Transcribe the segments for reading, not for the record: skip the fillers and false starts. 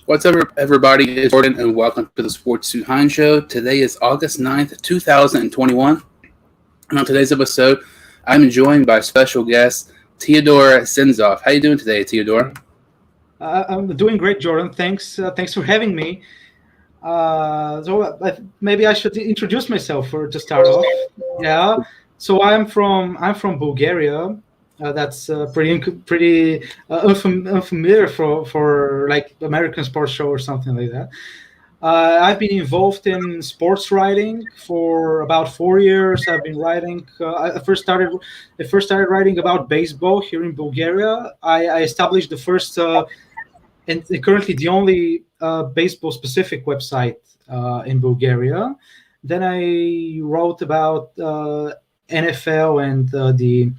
What's up, everybody? It's Jordan, and welcome to the Sports Suhan Show. Today is August 9th, 2021. And on today's episode, I'm joined by special guest Teodor Tsenov. How you doing today, Teodor? I'm doing great, Jordan. Thanks for having me. Maybe I should introduce myself to start off. Yeah. So I'm from Bulgaria. That's pretty unfamiliar for like American sports show or something like that. I've been involved in sports writing for about 4 years. I've been writing. I first started writing about baseball here in Bulgaria. I established the first and currently the only baseball-specific website in Bulgaria. Then I wrote about NFL and the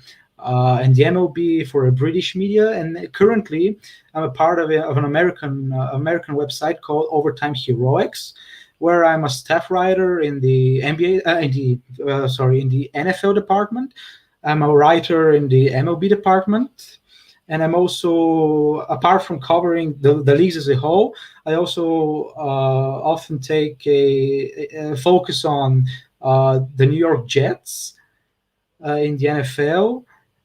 MLB for a British media, and currently I'm a part of an American website called Overtime Heroics, where I'm a staff writer in the NBA in the NFL department. I'm a writer in the MLB department. And I'm also, apart from covering the leagues as a whole, I also often take a focus on the New York Jets in the NFL,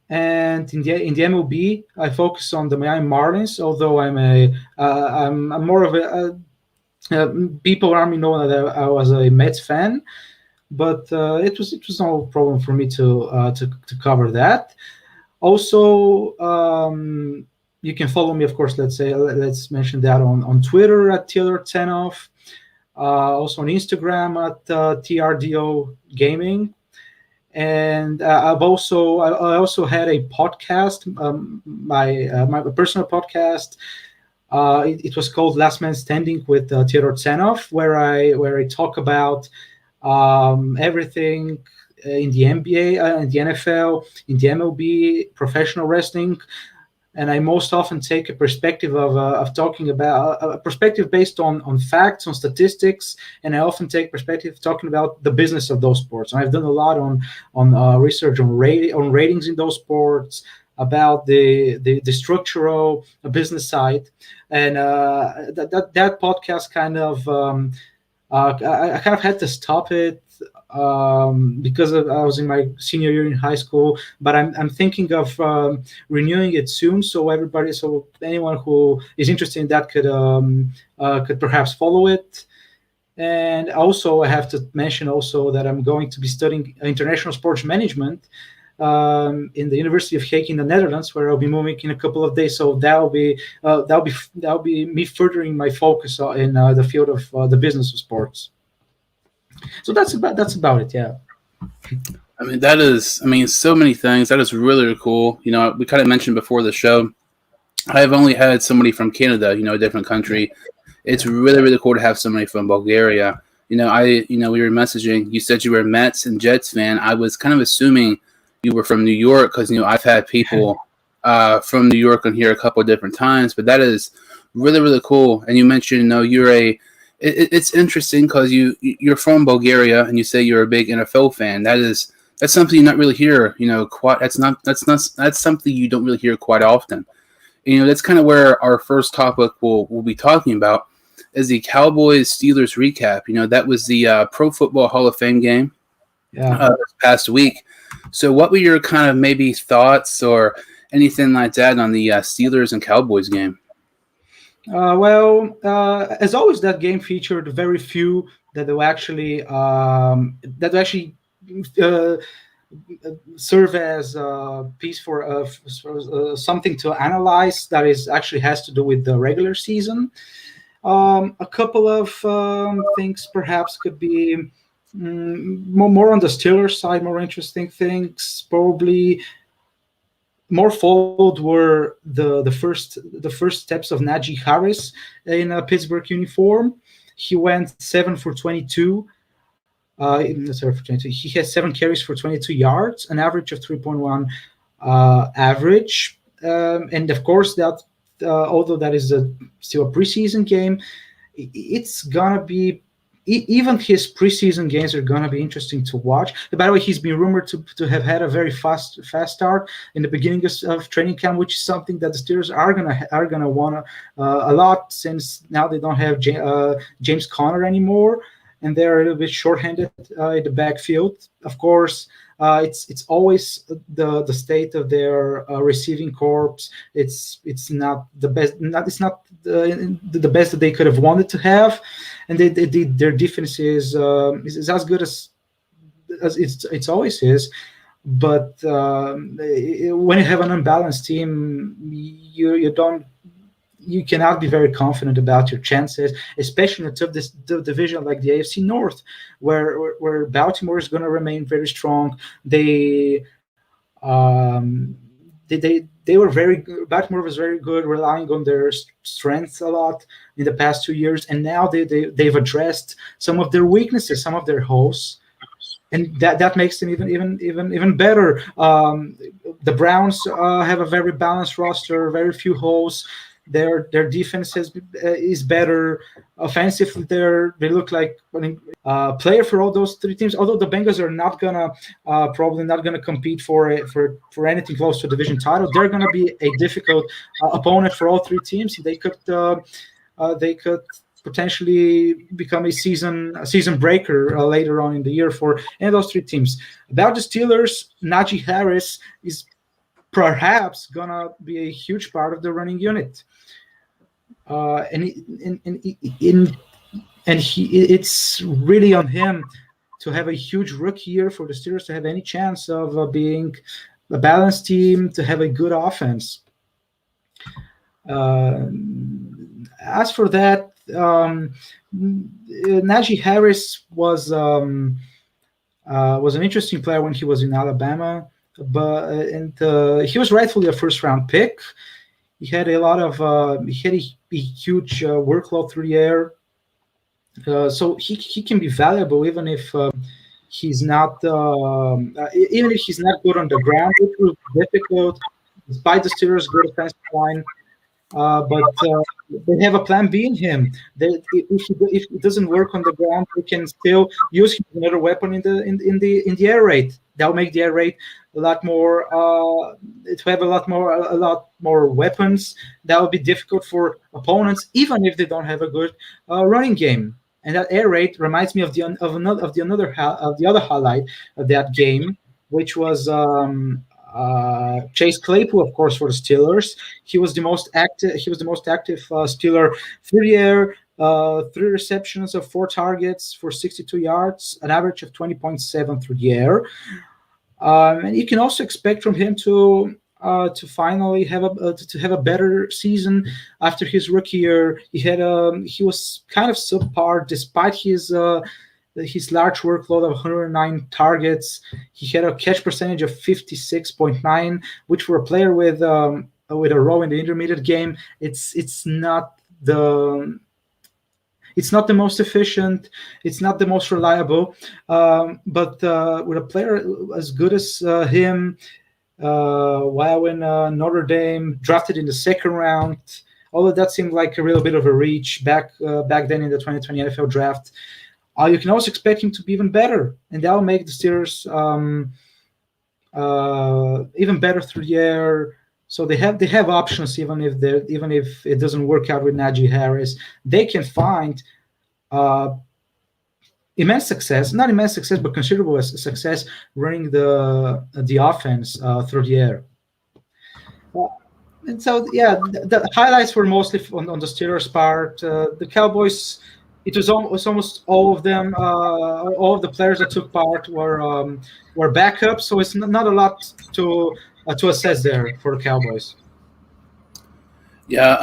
and in the MLB, I focus on the Miami Marlins. Although I'm more of people around me know that I was a Mets fan, but it was no problem for me to cover that. Also, you can follow me, of course. Let's mention that on Twitter at Teodor Tsenov, also on Instagram at TRDO Gaming, and I also had a podcast, my personal podcast. It was called Last Man Standing with Teodor Tsenov, where I talk about everything in the NBA, in the NFL, in the MLB, professional wrestling, and I most often take a perspective of talking about a perspective based on facts, on statistics, and I often take perspective talking about the business of those sports. And I've done a lot on research on ratings in those sports, about the structural business side, and that podcast kind of I kind of had to stop it because I was in my senior year in high school, but I'm thinking of renewing it soon. So anyone who is interested in that could perhaps follow it. And also, I have to mention also that I'm going to be studying international sports management in the University of Hague in the Netherlands, where I'll be moving in a couple of days. So that'll be me furthering my focus in the field of the business of sports. So that's about it. Yeah. So many things. That is really, really cool. We kind of mentioned before the show, I've only had somebody from Canada, a different country. It's really, really cool to have somebody from Bulgaria. We were messaging. You said you were a Mets and Jets fan. I was kind of assuming you were from New York because, I've had people from New York on here a couple of different times, but that is really, really cool. And you mentioned, it's interesting because you're from Bulgaria and you say you're a big NFL fan. That's something you not really hear, quite. That's something you don't really hear quite often. That's kind of where our first topic we'll be talking about is the Cowboys Steelers recap. That was the Pro Football Hall of Fame game this past week. So what were your kind of maybe thoughts or anything like that on the Steelers and Cowboys game? As always, that game featured very few that will actually serve as a piece for something to analyze that is actually has to do with the regular season. A couple of things perhaps could be more on the Steelers side, more interesting things. Probably more followed were the first steps of Najee Harris in a Pittsburgh uniform. He went 7 for 22. He has 7 carries for 22 yards, an average of 3.1 average. And of course, that although that is still a preseason game, it's gonna be even his preseason games are gonna be interesting to watch. And by the way, he's been rumored to have had a very fast start in the beginning of training camp, which is something that the Steelers are gonna want a lot, since now they don't have James Conner anymore, and they're a little bit shorthanded in the backfield. Of course, it's always the state of their receiving corps. It's not the best. It's not the best that they could have wanted to have, and their defense is as good as it's always is. But when you have an unbalanced team, you cannot be very confident about your chances, especially in a tough division like the AFC North, where Baltimore is going to remain very strong. They were very good. Baltimore was very good, relying on their strengths a lot in the past 2 years, and now they've addressed some of their weaknesses, some of their holes, and that makes them even better. The Browns have a very balanced roster, very few holes. Their defense is better. Offensively, they look like player for all those three teams. Although the Bengals are not gonna probably not gonna compete for anything close to a division title, they're gonna be a difficult opponent for all three teams. They could potentially become a season breaker later on in the year for any of those three teams. About the Steelers, Najee Harris is perhaps gonna be a huge part of the running unit, it's really on him to have a huge rookie year for the Steelers to have any chance of being a balanced team, to have a good offense. As for that, Najee Harris was an interesting player when he was in Alabama. But he was rightfully a first-round pick. He had a huge workload through the air, so he can be valuable even if he's not good on the ground, which was difficult despite the Steelers' good offensive line. But they have a plan B in him. If it doesn't work on the ground, they can still use him as another weapon in the air raid. That'll make the air raid a lot more. To have a lot more weapons. That will be difficult for opponents, even if they don't have a good running game. And that air raid reminds me of the other highlight of that game, which was Chase Claypool, of course, for the Steelers. He was the most active Steeler through the air. 3 receptions of 4 targets for 62 yards, an average of 20.7 through the air. And you can also expect from him to finally have a better season after his rookie year. He was kind of subpar despite his large workload of 109 targets. He had a catch percentage of 56.9, which for a player with a role in the intermediate game, it's not the most efficient. It's not the most reliable. But with a player as good as him, while in Notre Dame, drafted in the second round, although that seemed like a real bit of a reach back then in the 2020 NFL draft, you can also expect him to be even better, and that will make the Steelers even better through the air. So they have options, even if it doesn't work out with Najee Harris. They can find immense success, not immense success, but considerable success running the offense through the air. And so, yeah, the highlights were mostly on the Steelers' part. The Cowboys, it was almost all of them. All of the players that took part were backups, so it's not a lot to assess there for the Cowboys. Yeah,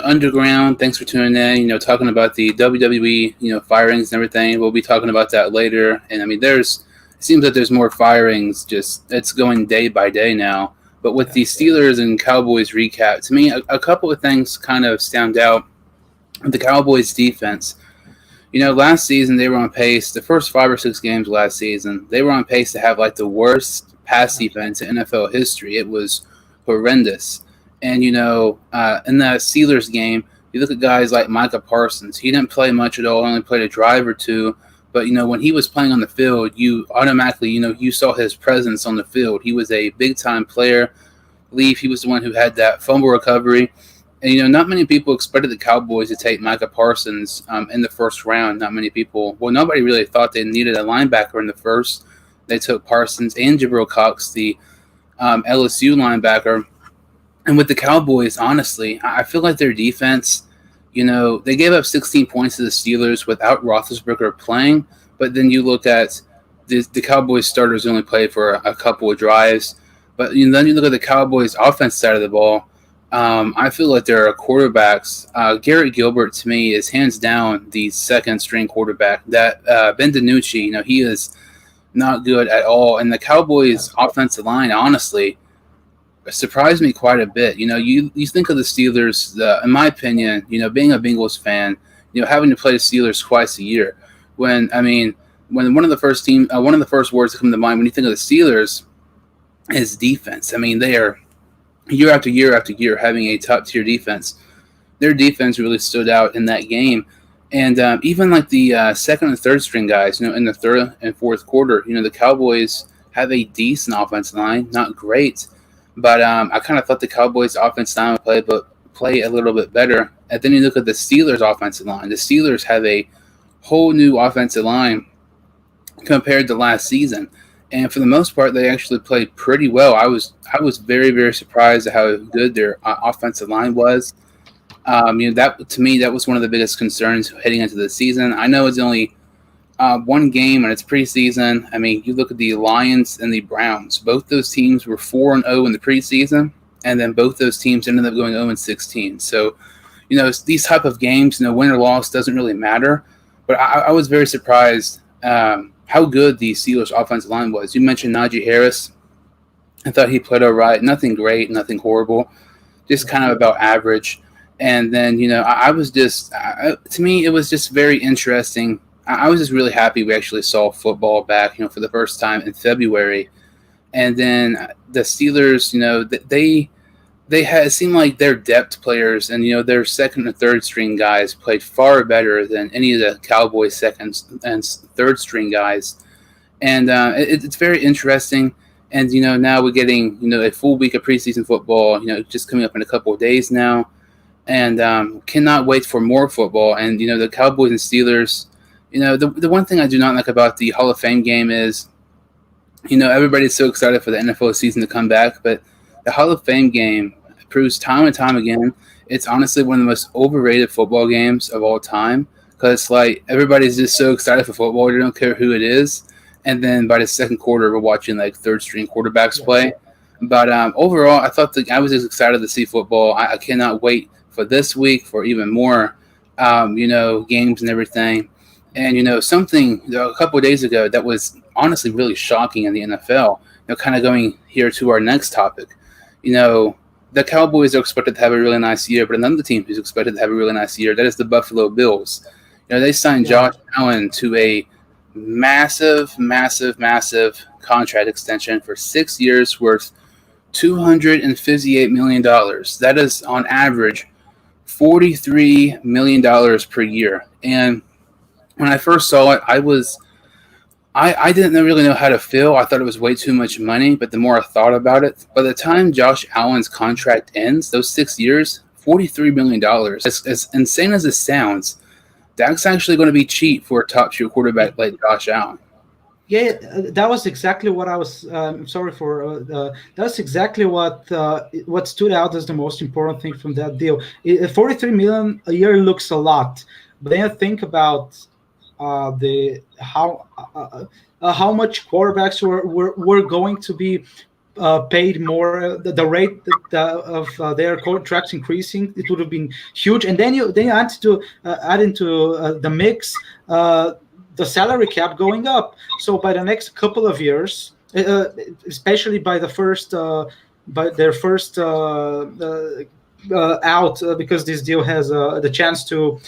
Underground, thanks for tuning in. Talking about the WWE, firings and everything. We'll be talking about that later. And I mean, it seems that there's more firings. Just it's going day by day now. But with the Steelers and Cowboys recap, to me, a couple of things kind of stand out. The Cowboys defense. Last season they were on pace. The first 5 or 6 games last season, they were on pace to have like the worst pass defense in NFL history. It was horrendous. And in the Steelers game, You look at guys like Micah Parsons. He didn't play much at all. Only played a drive or two. But, when he was playing on the field, you automatically, you saw his presence on the field. He was a big-time player. I believe he was the one who had that fumble recovery. And, not many people expected the Cowboys to take Micah Parsons in the first round. Not many people. Well, nobody really thought they needed a linebacker in the first. They took Parsons and Jabril Cox, the LSU linebacker. And with the Cowboys, honestly, I feel like their defense, they gave up 16 points to the Steelers without Roethlisberger playing. But then you look at the Cowboys starters only played for a couple of drives. But then you look at the Cowboys offense side of the ball. I feel like their quarterbacks, Garrett Gilbert to me is hands down the second string quarterback. That Ben DiNucci, he is not good at all. And the Cowboys offensive line, honestly, surprised me quite a bit. You think of the Steelers, in my opinion, being a Bengals fan, having to play the Steelers twice a year. When one of the first words that come to mind when you think of the Steelers is defense. They are year after year after year having a top tier defense. Their defense really stood out in that game. And even like the second and third string guys, in the third and fourth quarter, the Cowboys have a decent offensive line, not great. But I kind of thought the Cowboys' offensive line would play a little bit better. And then you look at the Steelers' offensive line. The Steelers have a whole new offensive line compared to last season. And for the most part, they actually played pretty well. I was very, very surprised at how good their offensive line was. That to me, that was one of the biggest concerns heading into the season. I know it's only one game and it's preseason. You look at the Lions and the Browns. Both those teams were 4-0 in the preseason, and then both those teams ended up going 0-16. So, these type of games, win or loss doesn't really matter. But I was very surprised how good the Steelers' offensive line was. You mentioned Najee Harris. I thought he played all right. Nothing great, nothing horrible, just kind of about average. And then, I was just to me, it was just very interesting. I was just really happy we actually saw football back, for the first time in February. And then the Steelers, they had, it seemed like their depth players and, their second and third string guys played far better than any of the Cowboys' second and third string guys. And it's very interesting. And, now we're getting, a full week of preseason football, just coming up in a couple of days now. And cannot wait for more football. And, the Cowboys and Steelers, the one thing I do not like about the Hall of Fame game is, everybody's so excited for the NFL season to come back, but the Hall of Fame game proves time and time again it's honestly one of the most overrated football games of all time because it's like everybody's just so excited for football, they don't care who it is, and then by the second quarter, we're watching like third-string quarterbacks play. But overall, I thought I was just excited to see football. I cannot wait for this week for even more, games and everything. And, something a couple of days ago that was honestly really shocking in the NFL, kind of going here to our next topic. The Cowboys are expected to have a really nice year, but another team who's expected to have a really nice year, that is the Buffalo Bills. They signed Josh Allen to a massive, massive, massive contract extension for 6 years worth $258 million. That is on average $43 million per year. And when I first saw it, I didn't really know how to feel. I thought it was way too much money, but the more I thought about it, by the time Josh Allen's contract ends, those 6 years, $43 million. As insane as it sounds, that's actually going to be cheap for a top-tier quarterback like Josh Allen. Yeah, that was exactly what I was. That's exactly what stood out as the most important thing from that deal. $43 million a year looks a lot, but then you think about how much quarterbacks were going to be paid more. The rate of their contracts increasing, it would have been huge. And then you add into the mix the salary cap going up. So by the next couple of years, especially by their first out, because this deal has the chance to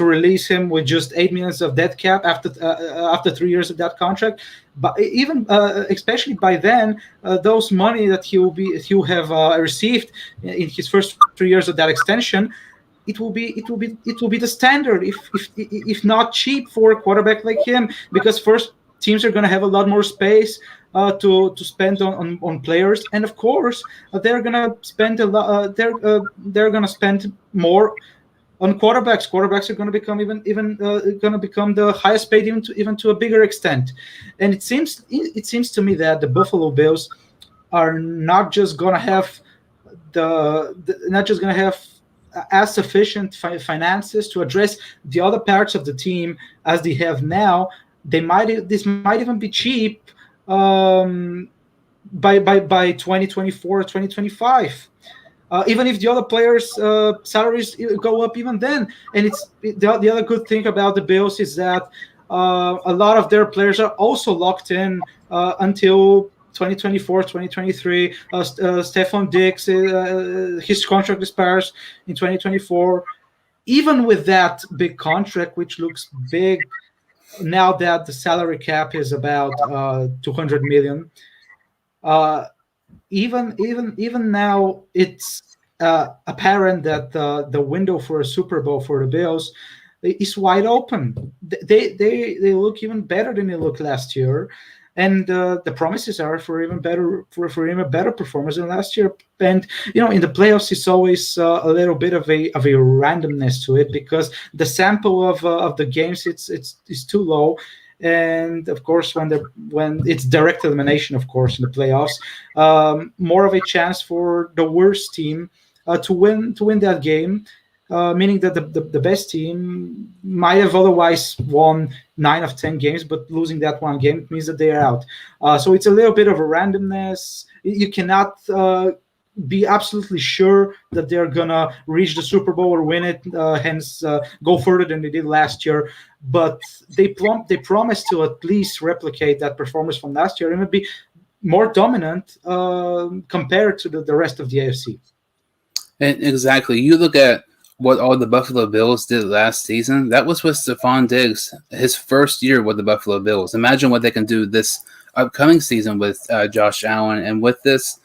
release him with just $8 million of dead cap after 3 years of that contract. But even especially by then, those money that he'll have received in his first 3 years of that extension it will be the standard, if not cheap, for a quarterback like him, because first, teams are going to have a lot more space to spend on players, and of course they're going to spend a lot. They're going to spend more on quarterbacks. Quarterbacks are going to become even going to become the highest paid, even to a bigger extent. And it seems to me that the Buffalo Bills are not just going to have not just going to have as sufficient finances to address the other parts of the team as they have now. This might even be cheap by 2024 or 2025. Even if the other players' salaries go up even then. And it's the other good thing about the Bills is that a lot of their players are also locked in until 2024, 2023. Stephon Diggs, his contract expires in 2024. Even with that big contract, which looks big now that the salary cap is about $200 million, even now, it's apparent that the window for a Super Bowl for the Bills is wide open. They look even better than they looked last year, and the promises are for even better performance than last year. And in the playoffs, it's always a little bit of a randomness to it, because the sample of the games it's too low. And of course, when it's direct elimination, of course, in the playoffs, more of a chance for the worst team to win that game, meaning that the best team might have otherwise won 9 of 10 games, but losing that one game means that they are out. So it's a little bit of a randomness. You cannot be absolutely sure that they're gonna reach the Super Bowl or win it, hence go further than they did last year. But they promised to at least replicate that performance from last year and would be more dominant compared to the rest of the AFC. And exactly. You look at what all the Buffalo Bills did last season. That was with Stephon Diggs, his first year with the Buffalo Bills. Imagine what they can do this upcoming season with Josh Allen. And with this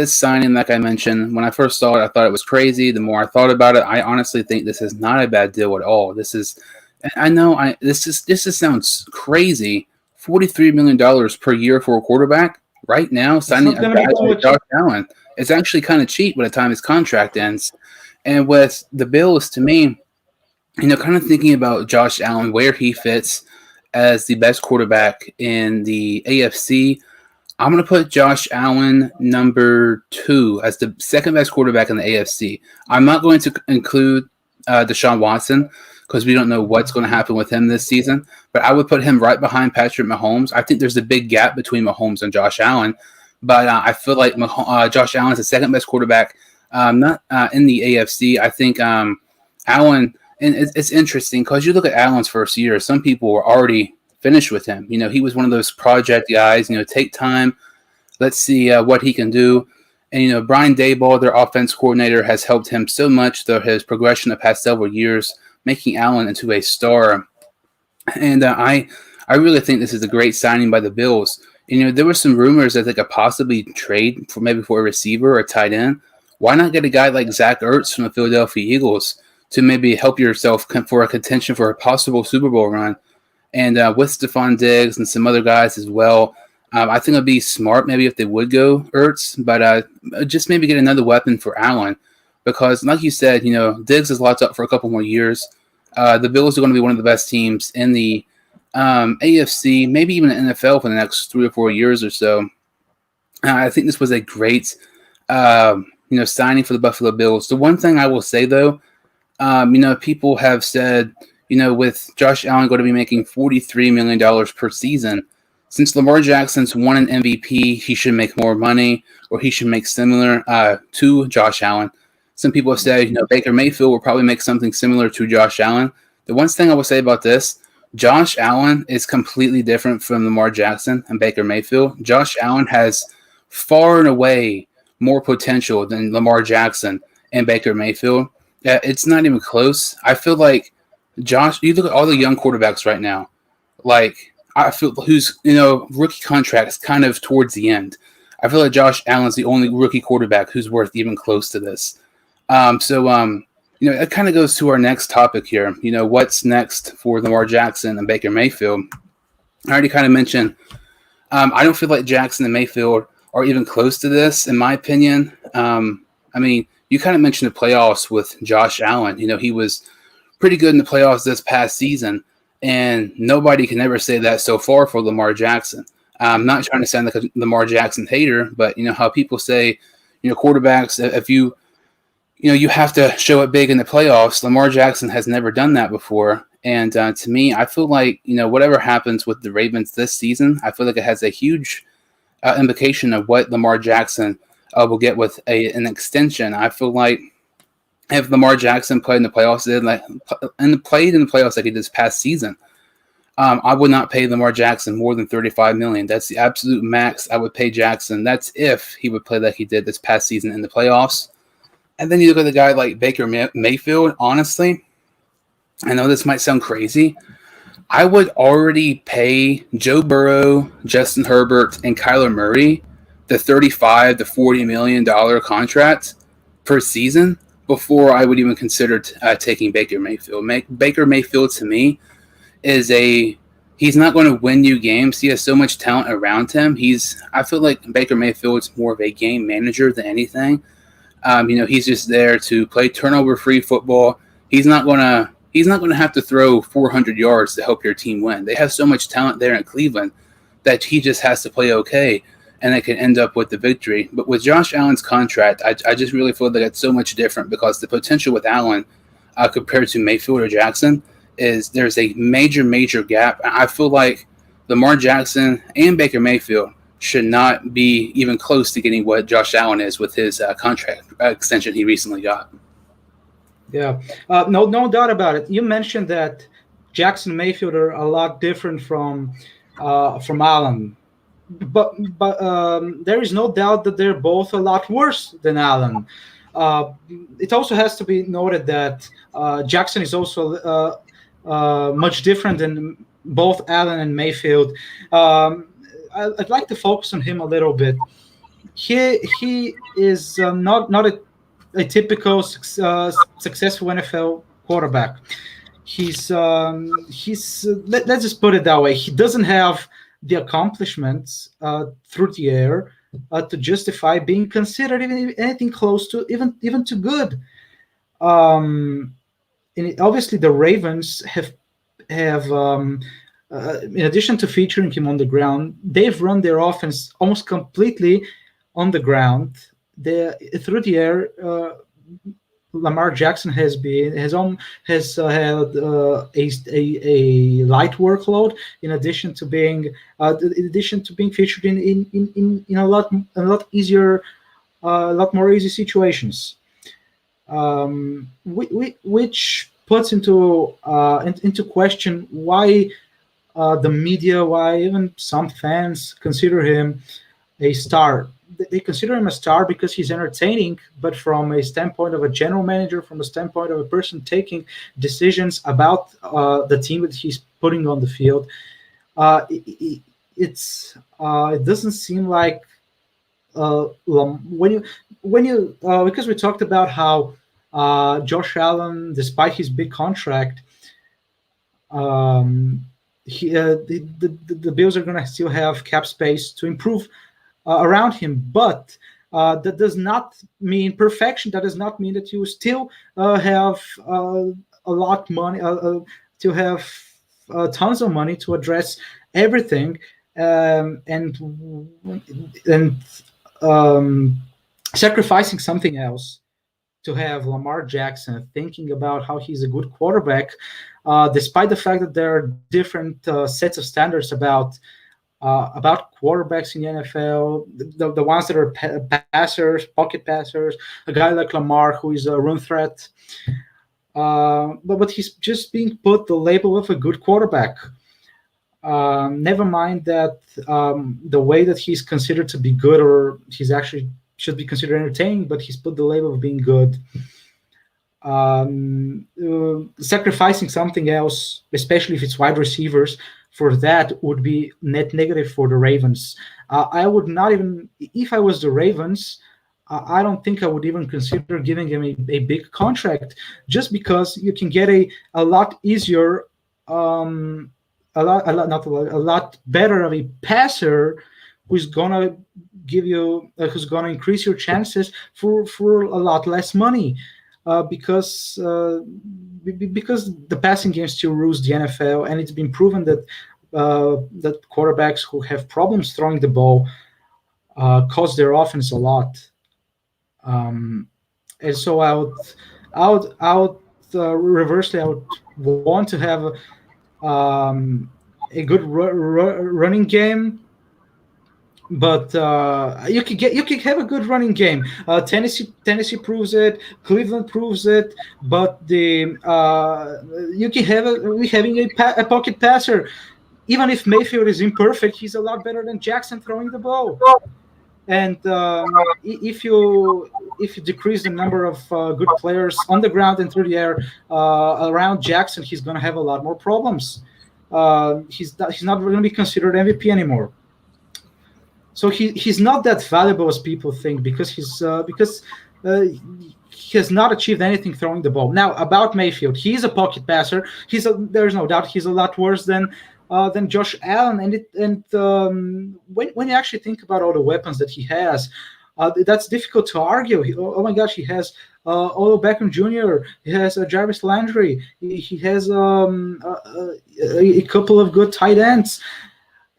signing, like I mentioned, when I first saw it, I thought it was crazy. The more I thought about it, I honestly think this is not a bad deal at all. This just sounds crazy. $43 million per year for a quarterback right now, signing a guy like Josh Allen. It's actually kind of cheap by the time his contract ends. And with the Bills, to me, kind of thinking about Josh Allen, where he fits as the best quarterback in the AFC, I'm going to put Josh Allen number 2 as the second best quarterback in the AFC. I'm not going to include Deshaun Watson because we don't know what's going to happen with him this season, but I would put him right behind Patrick Mahomes. I think there's a big gap between Mahomes and Josh Allen, but I feel like Josh Allen is the second best quarterback, not in the AFC. I think Allen, and it's interesting because you look at Allen's first year, some people were already finished with him. He was one of those project guys, take time. Let's see what he can do. And, Brian Daboll, their offense coordinator, has helped him so much through his progression the past several years, making Allen into a star. And I really think this is a great signing by the Bills. There were some rumors that they could possibly trade for a receiver or a tight end. Why not get a guy like Zach Ertz from the Philadelphia Eagles to maybe help yourself for a contention for a possible Super Bowl run? And with Stephon Diggs and some other guys as well, I think it would be smart maybe if they would go Ertz, but just maybe get another weapon for Allen. Because like you said, Diggs is locked up for a couple more years. The Bills are going to be one of the best teams in the AFC, maybe even the NFL for the next 3 or 4 years or so. I think this was a great, signing for the Buffalo Bills. The one thing I will say, though, people have said, with Josh Allen going to be making $43 million per season, since Lamar Jackson's won an MVP, he should make more money, or he should make similar to Josh Allen. Some people have said, Baker Mayfield will probably make something similar to Josh Allen. The one thing I will say about this, Josh Allen is completely different from Lamar Jackson and Baker Mayfield. Josh Allen has far and away more potential than Lamar Jackson and Baker Mayfield. It's not even close. I feel like you look at all the young quarterbacks right now, I feel who's, rookie contracts kind of towards the end. I feel like Josh Allen's the only rookie quarterback who's worth even close to this. It kind of goes to our next topic here. What's next for Lamar Jackson and Baker Mayfield? I already kind of mentioned, I don't feel like Jackson and Mayfield are even close to this, in my opinion. You kind of mentioned the playoffs with Josh Allen. He was pretty good in the playoffs this past season, and nobody can ever say that so far for Lamar Jackson. I'm not trying to sound like a Lamar Jackson hater, but how people say, quarterbacks, if you have to show it big in the playoffs. Lamar Jackson has never done that before. And to me, I feel like, whatever happens with the Ravens this season, I feel like it has a huge implication of what Lamar Jackson will get with an extension. I feel like if Lamar Jackson played in the playoffs, played in the playoffs like he did this past season, I would not pay Lamar Jackson more than $35 million. That's the absolute max I would pay Jackson. That's if he would play like he did this past season in the playoffs. And then you look at the guy like Baker Mayfield. Honestly, I know this might sound crazy. I would already pay Joe Burrow, Justin Herbert, and Kyler Murray the $35 to $40 million contract per season before I would even consider taking Baker Mayfield. Baker Mayfield, to me, he's not going to win you games. He has so much talent around him. I feel like Baker Mayfield's more of a game manager than anything. He's just there to play turnover-free football. He's not going to have to throw 400 yards to help your team win. They have so much talent there in Cleveland that he just has to play okay, and it can end up with the victory. But with Josh Allen's contract, I just really feel like it's so much different because the potential with Allen compared to Mayfield or Jackson is there's a major, major gap. I feel like Lamar Jackson and Baker Mayfield should not be even close to getting what Josh Allen is with his contract extension he recently got. Yeah, no doubt about it. You mentioned that Jackson and Mayfield are a lot different from Allen, but there is no doubt that they're both a lot worse than Allen. It also has to be noted that Jackson is also much different than both Allen and Mayfield. I'd like to focus on him a little bit. He is not a typical successful NFL quarterback. Let's just put it that way. He doesn't have the accomplishments through the air to justify being considered even anything close to even too good. Obviously, the Ravens have in addition to featuring him on the ground, they've run their offense almost completely on the ground. Through the air, Lamar Jackson has had a light workload in addition to being featured in a lot more easy situations, which puts into question why the media, why even some fans consider him a star. They consider him a star because he's entertaining, but from a standpoint of a general manager, from a standpoint of a person taking decisions about the team that he's putting on the field, it doesn't seem like when you because we talked about how Josh Allen, despite his big contract, the Bills are going to still have cap space to improve around him, but that does not mean perfection. That does not mean that you still have a lot of money, to have tons of money to address everything, and sacrificing something else to have Lamar Jackson thinking about how he's a good quarterback, despite the fact that there are different sets of standards about quarterbacks in the NFL, the ones that are passers, pocket passers, a guy like Lamar who is a run threat, but he's just being put the label of a good quarterback. Never mind that the way that he's considered to be good, or he's actually should be considered entertaining, but he's put the label of being good. Sacrificing something else, especially if it's wide receivers, for that would be net negative for the Ravens. I would not even, if I was the Ravens, I don't think I would even consider giving him a big contract, just because you can get a lot easier, a lot better of a passer who's gonna who's gonna increase your chances for a lot less money, because the passing game still rules the NFL, and it's been proven that that quarterbacks who have problems throwing the ball cost their offense a lot. And so I would reversely, I would want to have a good running game, but you can have a good running game. Tennessee proves it. Cleveland proves it. But the you can have we having a pocket passer. Even if Mayfield is imperfect, he's a lot better than Jackson throwing the ball. And if you decrease the number of good players on the ground and through the air around Jackson, he's going to have a lot more problems. He's not going to be considered MVP anymore. So he's not that valuable as people think, because he has not achieved anything throwing the ball. Now, about Mayfield, he's a pocket passer. There's no doubt he's a lot worse than Josh Allen, when you actually think about all the weapons that he has, that's difficult to argue. Oh my gosh, he has Odell Beckham Jr., he has Jarvis Landry, he has a couple of good tight ends,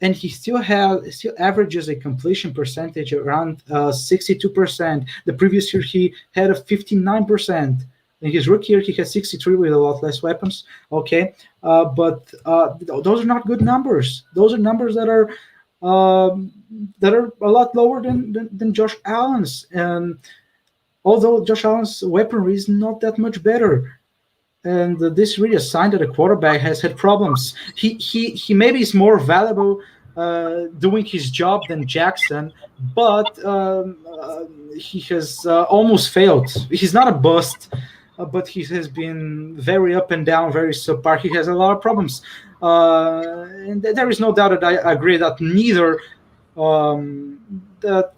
and he still averages a completion percentage around 62%. The previous year he had a 59%. In his rookie year, he had 63 with a lot less weapons. Okay, but those are not good numbers. Those are numbers that are a lot lower than Josh Allen's. And although Josh Allen's weaponry is not that much better, and this is really a sign that a quarterback has had problems. He maybe is more valuable doing his job than Jackson, but he has almost failed. He's not a bust. But he has been very up and down, very subpar. He has a lot of problems. And there is no doubt that I agree that neither, that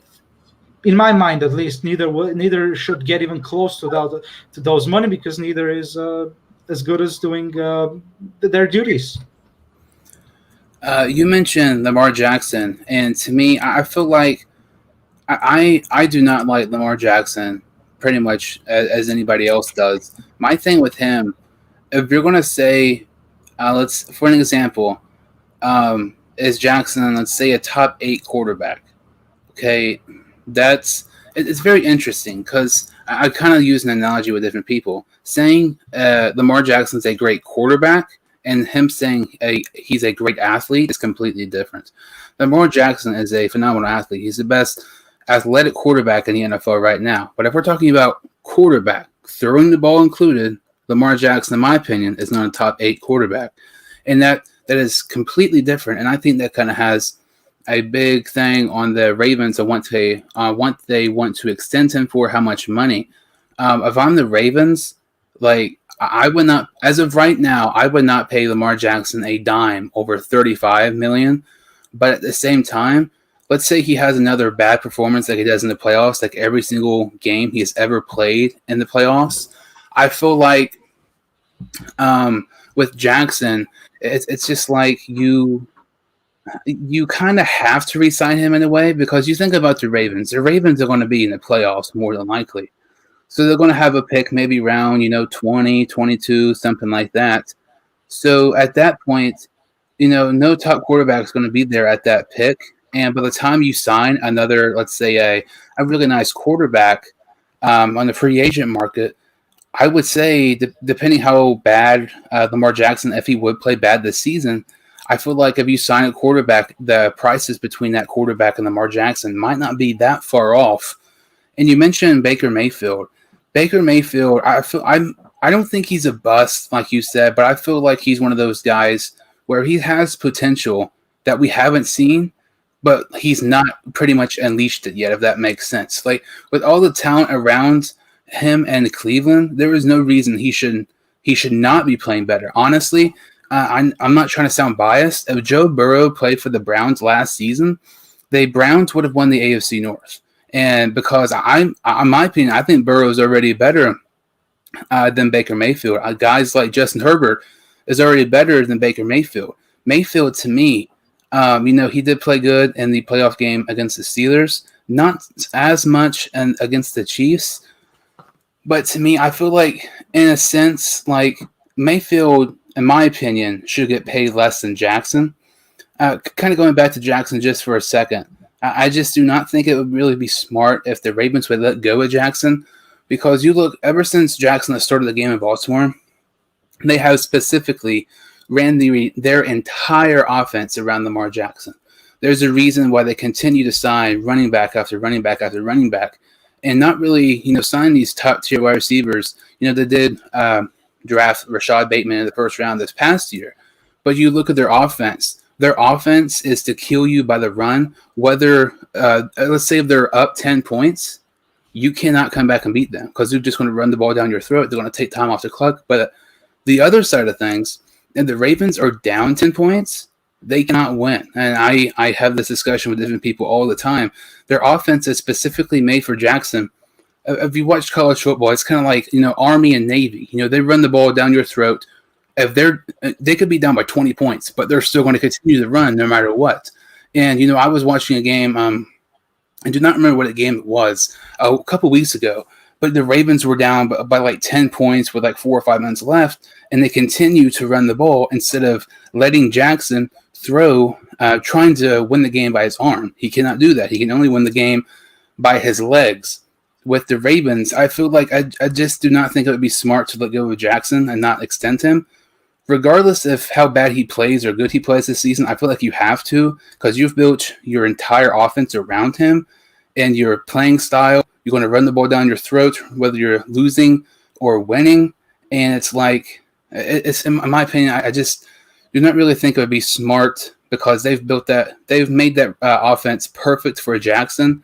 in my mind at least, neither should get even close to those money, because neither is as good as doing their duties. You mentioned Lamar Jackson, and to me, I feel like I do not like Lamar Jackson pretty much as anybody else does. My thing with him, if you're going to say, for an example, is Jackson, let's say, a top 8 quarterback? Okay, it's very interesting, because I kind of use an analogy with different people. Saying Lamar Jackson's a great quarterback and him saying he's a great athlete is completely different. Lamar Jackson is a phenomenal athlete. He's the best athletic quarterback in the NFL right now. But if we're talking about quarterback, throwing the ball included, Lamar Jackson, in my opinion, is not a top 8 quarterback. And that is completely different. And I think that kind of has a big thing on the Ravens of what they want to extend him for, how much money. If I'm the Ravens, like, I would not, as of right now, I would not pay Lamar Jackson a dime over $35 million. But at the same time, let's say he has another bad performance like he does in the playoffs, like every single game he has ever played in the playoffs. I feel like with Jackson, it's just like you kind of have to re-sign him in a way, because you think about the Ravens. The Ravens are going to be in the playoffs more than likely. So they're going to have a pick maybe around, 20, 22, something like that. So at that point, no top quarterback is going to be there at that pick. And by the time you sign another, let's say a really nice quarterback on the free agent market, I would say, depending how bad Lamar Jackson, if he would play bad this season, I feel like if you sign a quarterback, the prices between that quarterback and Lamar Jackson might not be that far off. And you mentioned Baker Mayfield. Baker Mayfield, I don't think he's a bust, like you said, but I feel like he's one of those guys where he has potential that we haven't seen, but he's not pretty much unleashed it yet, if that makes sense. Like, with all the talent around him and Cleveland, there is no reason he should not be playing better. Honestly, I'm not trying to sound biased. If Joe Burrow played for the Browns last season, the Browns would have won the AFC North. And because in my opinion, I think Burrow is already better than Baker Mayfield. Guys like Justin Herbert is already better than Baker Mayfield. Mayfield, to me, he did play good in the playoff game against the Steelers, not as much against the Chiefs. But to me, I feel like, in a sense, like Mayfield, in my opinion, should get paid less than Jackson. Kind of going back to Jackson just for a second, I just do not think it would really be smart if the Ravens would let go of Jackson, because you look, ever since Jackson has started the game in Baltimore, they have specifically ran their entire offense around Lamar Jackson. There's a reason why they continue to sign running back after running back after running back, and not really, sign these top tier wide receivers. They did draft Rashad Bateman in the first round this past year, but you look at their offense. Their offense is to kill you by the run. Whether, let's say, if they're up 10 points, you cannot come back and beat them because they're just going to run the ball down your throat. They're going to take time off the clock. But the other side of things, if the Ravens are down 10 points, they cannot win. And I have this discussion with different people all the time. Their offense is specifically made for Jackson. If you watch college football, it's kind of like, Army and Navy. They run the ball down your throat. If they could be down by 20 points, but they're still going to continue to run no matter what. And, I was watching a game, I do not remember what game it was, a couple weeks ago, but the Ravens were down by like 10 points with like 4 or 5 minutes left, and they continue to run the ball instead of letting Jackson throw, trying to win the game by his arm. He cannot do that. He can only win the game by his legs. With the Ravens, I feel like I just do not think it would be smart to let go of Jackson and not extend him. Regardless of how bad he plays or good he plays this season, I feel like you have to, because you've built your entire offense around him and your playing style. You're going to run the ball down your throat, whether you're losing or winning. And it's like, in my opinion, I just do not really think it would be smart, because they've made that offense perfect for Jackson,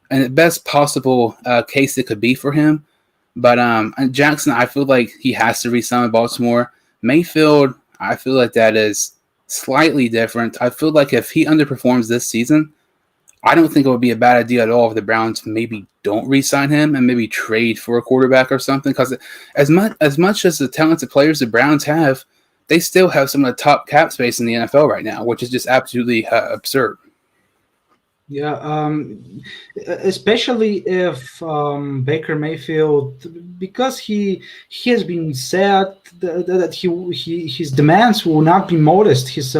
and the best possible case it could be for him. But Jackson, I feel like he has to re-sign with Baltimore. Mayfield, I feel like that is slightly different. I feel like if he underperforms this season, I don't think it would be a bad idea at all if the Browns maybe don't re-sign him and maybe trade for a quarterback or something. Because as much as the talented players the Browns have, they still have some of the top cap space in the NFL right now, which is just absolutely absurd. Yeah, especially if Baker Mayfield, because he has been said that his demands will not be modest. His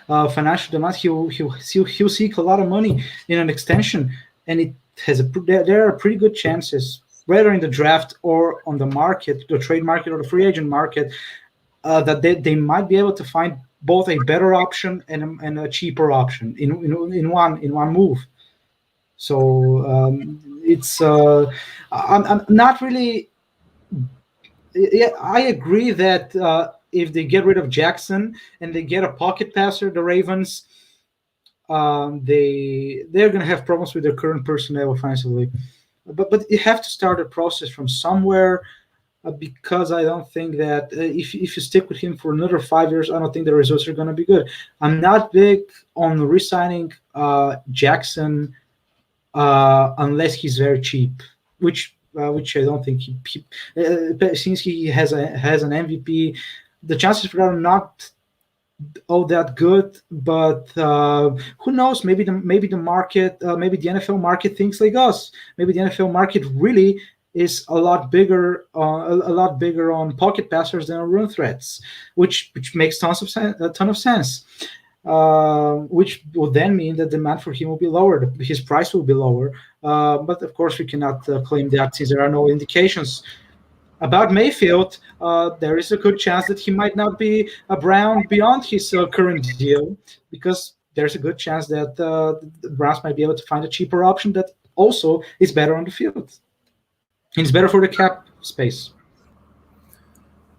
financial demands, he'll seek a lot of money in an extension, and there are pretty good chances, whether in the draft or on the market, the trade market or the free agent market, that they might be able to find both a better option and a cheaper option in one move. So it's I'm not really. Yeah, I agree that if they get rid of Jackson and they get a pocket passer, the Ravens, they're going to have problems with their current personnel offensively. But you have to start a process from somewhere. Because I don't think that if you stick with him for another 5 years, I don't think the results are going to be good. I'm not big on re-signing Jackson unless he's very cheap, which I don't think since he has an MVP, the chances for that are not all that good. But who knows? Maybe the market, maybe the NFL market thinks like us. Maybe the NFL market really is a lot bigger on pocket passers than on run threats, which makes a ton of sense. Which will then mean that demand for him will be lower, his price will be lower. But of course, we cannot claim that since there are no indications. About Mayfield, there is a good chance that he might not be a Brown beyond his current deal, because there's a good chance that the Browns might be able to find a cheaper option that also is better on the field. It's better for the cap space.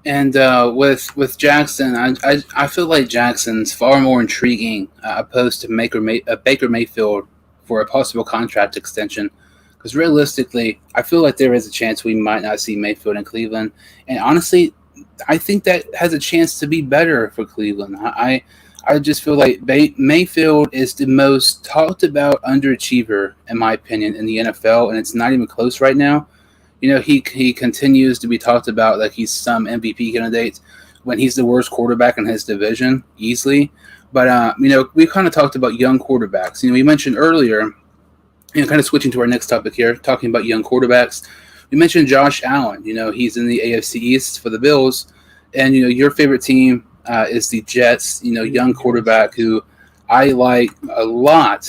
And with Jackson, I feel like Jackson's far more intriguing opposed to Baker Mayfield for a possible contract extension. Because realistically, I feel like there is a chance we might not see Mayfield in Cleveland. And honestly, I think that has a chance to be better for Cleveland. I I just feel like Mayfield is the most talked about underachiever, in my opinion, in the NFL, and it's not even close right now. He continues to be talked about like he's some MVP candidate when he's the worst quarterback in his division easily. But we kind of talked about young quarterbacks. We mentioned earlier, kind of switching to our next topic here, talking about young quarterbacks. We mentioned Josh Allen. He's in the AFC East for the Bills, and your favorite team is the Jets. Young quarterback who I like a lot,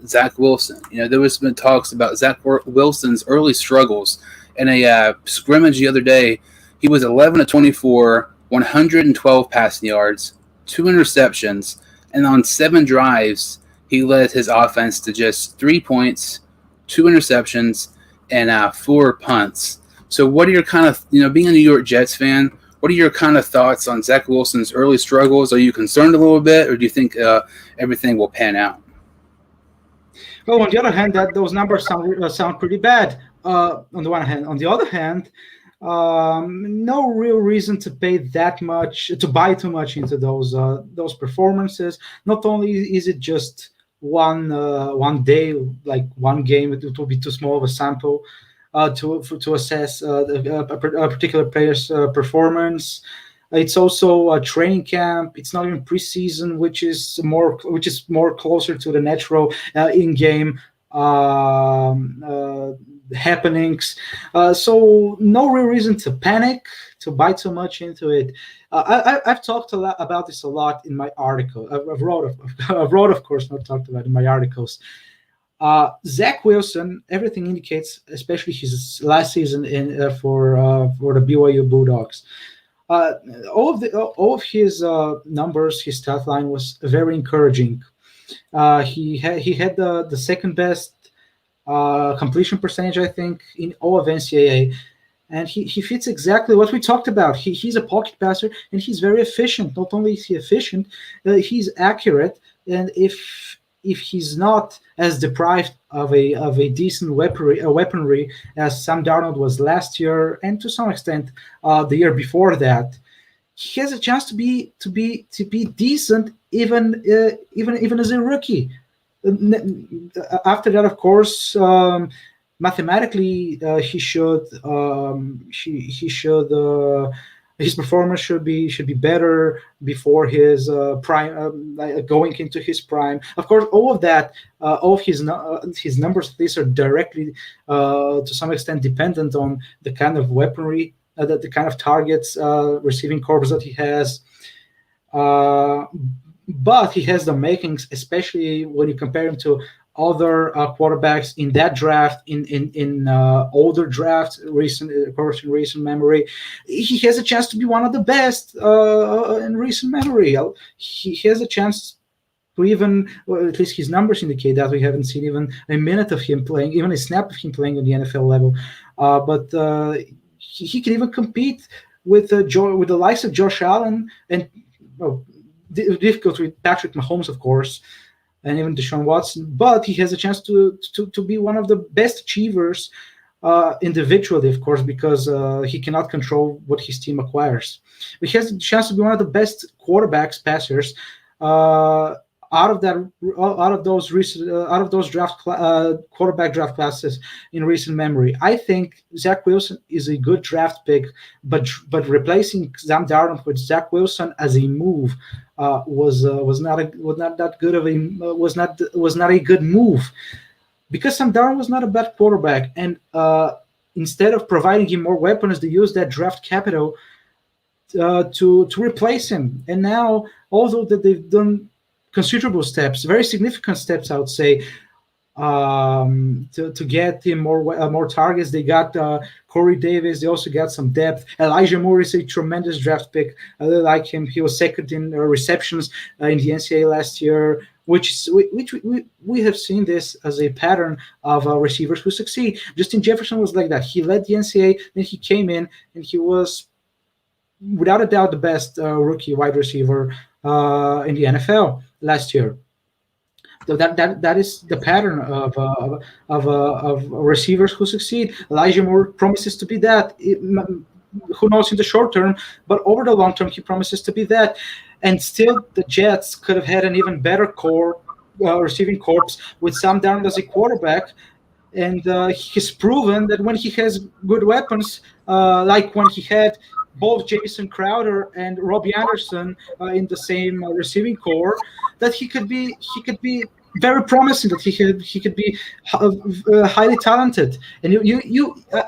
Zach Wilson. There was been talks about Zach Wilson's early struggles in a scrimmage the other day. He was 11 of 24, 112 passing yards, 2 interceptions, and on 7 drives, he led his offense to just 3 points, 2 interceptions, and 4 punts. So what are your kind of, being a New York Jets fan, what are your kind of thoughts on Zach Wilson's early struggles? Are you concerned a little bit, or do you think everything will pan out? Well, on the other hand, those numbers sound pretty bad. On the one hand, on the other hand, no real reason to buy too much into those performances. Not only is it just one day, like one game, it will be too small of a sample to assess a particular player's performance. It's also a training camp. It's not even preseason, which is more closer to the natural in-game happenings. So no real reason to panic, to buy too much into it. I've talked about this a lot in my article. I've wrote, of course, not talked about in my articles. Zach Wilson, everything indicates, especially his last season for the BYU Bulldogs. All of his numbers, his stat line was very encouraging. He had the second best completion percentage, I think, in all of NCAA, and he fits exactly what we talked about. He's a pocket passer, and he's very efficient. Not only is he efficient, he's accurate, and if he's not as deprived of a decent weaponry as Sam Darnold was last year, and to some extent the year before that, he has a chance to be decent even as a rookie. After that, of course, mathematically he should his performance should be better before his prime, going into his prime. Of course, all of that, all of his numbers, at least, are directly to some extent dependent on the kind of weaponry, the kind of targets, receiving corps that he has. But he has the makings, especially when you compare him to other quarterbacks in that draft, in older drafts, in recent memory. He has a chance to be one of the best in recent memory. He has a chance to even, well, at least his numbers indicate that. We haven't seen even a minute of him playing, even a snap of him playing on the NFL level. But he can even compete with the likes of Josh Allen and. Difficult with Patrick Mahomes, of course, and even Deshaun Watson, but he has a chance to be one of the best achievers individually, of course, because he cannot control what his team acquires. But he has a chance to be one of the best passers out of those quarterback draft classes in recent memory. I think Zach Wilson is a good draft pick, but replacing Sam Darnold with Zach Wilson as a move was not a good move, because Sam Darnold was not a bad quarterback, and instead of providing him more weapons, they used that draft capital to replace him. And now, although that they've done considerable steps, very significant steps, I would say, to get him more targets. They got Corey Davis. They also got some depth. Elijah Moore is a tremendous draft pick. I really like him. He was second in receptions in the NCAA last year, which we have seen this as a pattern of receivers who succeed. Justin Jefferson was like that. He led the NCAA, then he came in, and he was, without a doubt, the best rookie wide receiver in the NFL last year. So that is the pattern of receivers who succeed. Elijah Moore promises to be that. who knows in the short term, but over the long term, he promises to be that. And still, the Jets could have had an even better core, receiving corps with Sam Darnold as a quarterback. And he's proven that when he has good weapons, like when he had both Jason Crowder and Robbie Anderson in the same receiving core, that he could be very promising. That he could be highly talented. And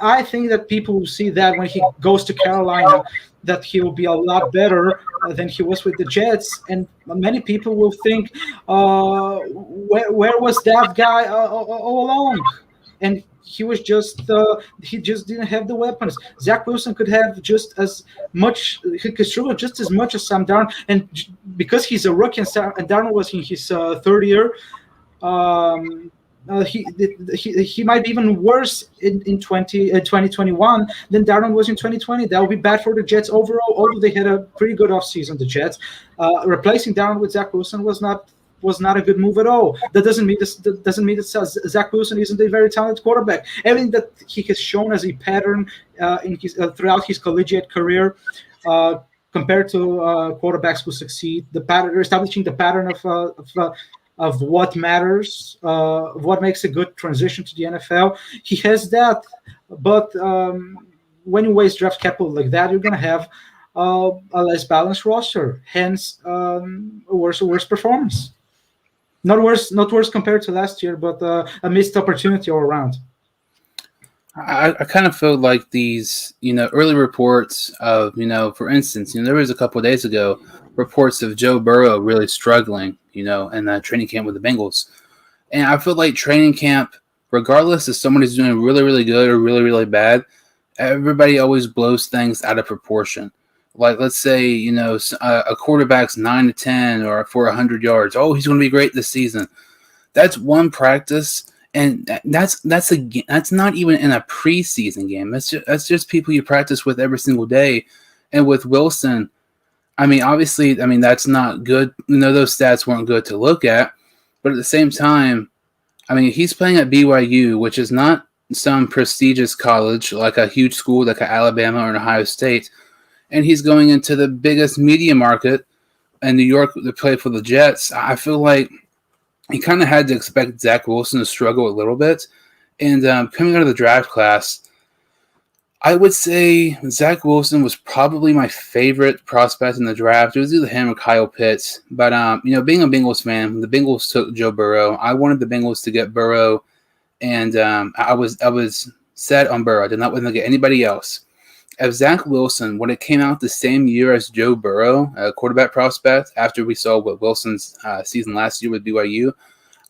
I think that people will see that when he goes to Carolina, that he will be a lot better than he was with the Jets. And many people will think, where was that guy all along? And he was he just didn't have the weapons. Zach Wilson could have just as much, he could struggle just as much as Sam Darnold. And because he's a rookie and Darnold was in his third year, he might be even worse in 2021 than Darnold was in 2020. That would be bad for the Jets overall, although they had a pretty good offseason, the Jets. Replacing Darnold with Zach Wilson was not a good move at all. That doesn't mean that Zach Wilson isn't a very talented quarterback. Everything that he has shown as a pattern in his throughout his collegiate career, compared to quarterbacks who succeed, establishing the pattern of what matters, what makes a good transition to the NFL. He has that, but when you waste draft capital like that, you're going to have a less balanced roster. Hence, a worse performance. Not worse compared to last year, but a missed opportunity all around. I kind of feel like these, early reports of, for instance, there was a couple of days ago reports of Joe Burrow really struggling, in the training camp with the Bengals. And I feel like training camp, regardless if someone is doing really, really good or really, really bad, everybody always blows things out of proportion. Like, let's say, a quarterback's 9 to 10 or for 100 yards. Oh, he's going to be great this season. That's one practice, and that's not even in a preseason game. That's just people you practice with every single day. And with Wilson, obviously, that's not good. Those stats weren't good to look at. But at the same time, he's playing at BYU, which is not some prestigious college like a huge school like Alabama or an Ohio State. And he's going into the biggest media market in New York to play for the Jets. I feel like he kind of had to expect Zach Wilson to struggle a little bit. And coming out of the draft class, I would say Zach Wilson was probably my favorite prospect in the draft. It was either him or Kyle Pitts. But, being a Bengals fan, the Bengals took Joe Burrow. I wanted the Bengals to get Burrow, and I was set on Burrow. I did not want to get anybody else. If Zach Wilson, when it came out the same year as Joe Burrow, a quarterback prospect, after we saw what Wilson's season last year with BYU,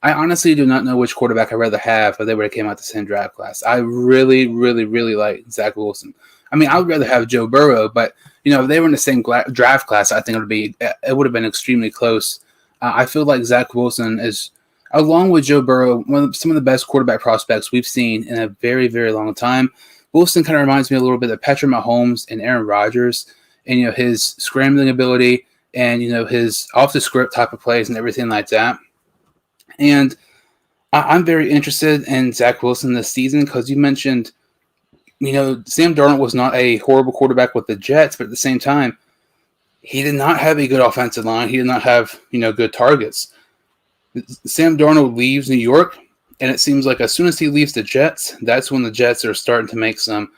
I honestly do not know which quarterback I'd rather have if they would have came out the same draft class. I really, really, really like Zach Wilson. I would rather have Joe Burrow, but if they were in the same draft class, I think it would have been extremely close. I feel like Zach Wilson is, along with Joe Burrow, some of the best quarterback prospects we've seen in a very, very long time. Wilson kind of reminds me a little bit of Patrick Mahomes and Aaron Rodgers, and his scrambling ability and his off the script type of plays and everything like that. And I'm very interested in Zach Wilson this season because you mentioned, Sam Darnold was not a horrible quarterback with the Jets, but at the same time, he did not have a good offensive line. He did not have good targets. Sam Darnold leaves New York. And it seems like as soon as he leaves the Jets, that's when the Jets are starting to make some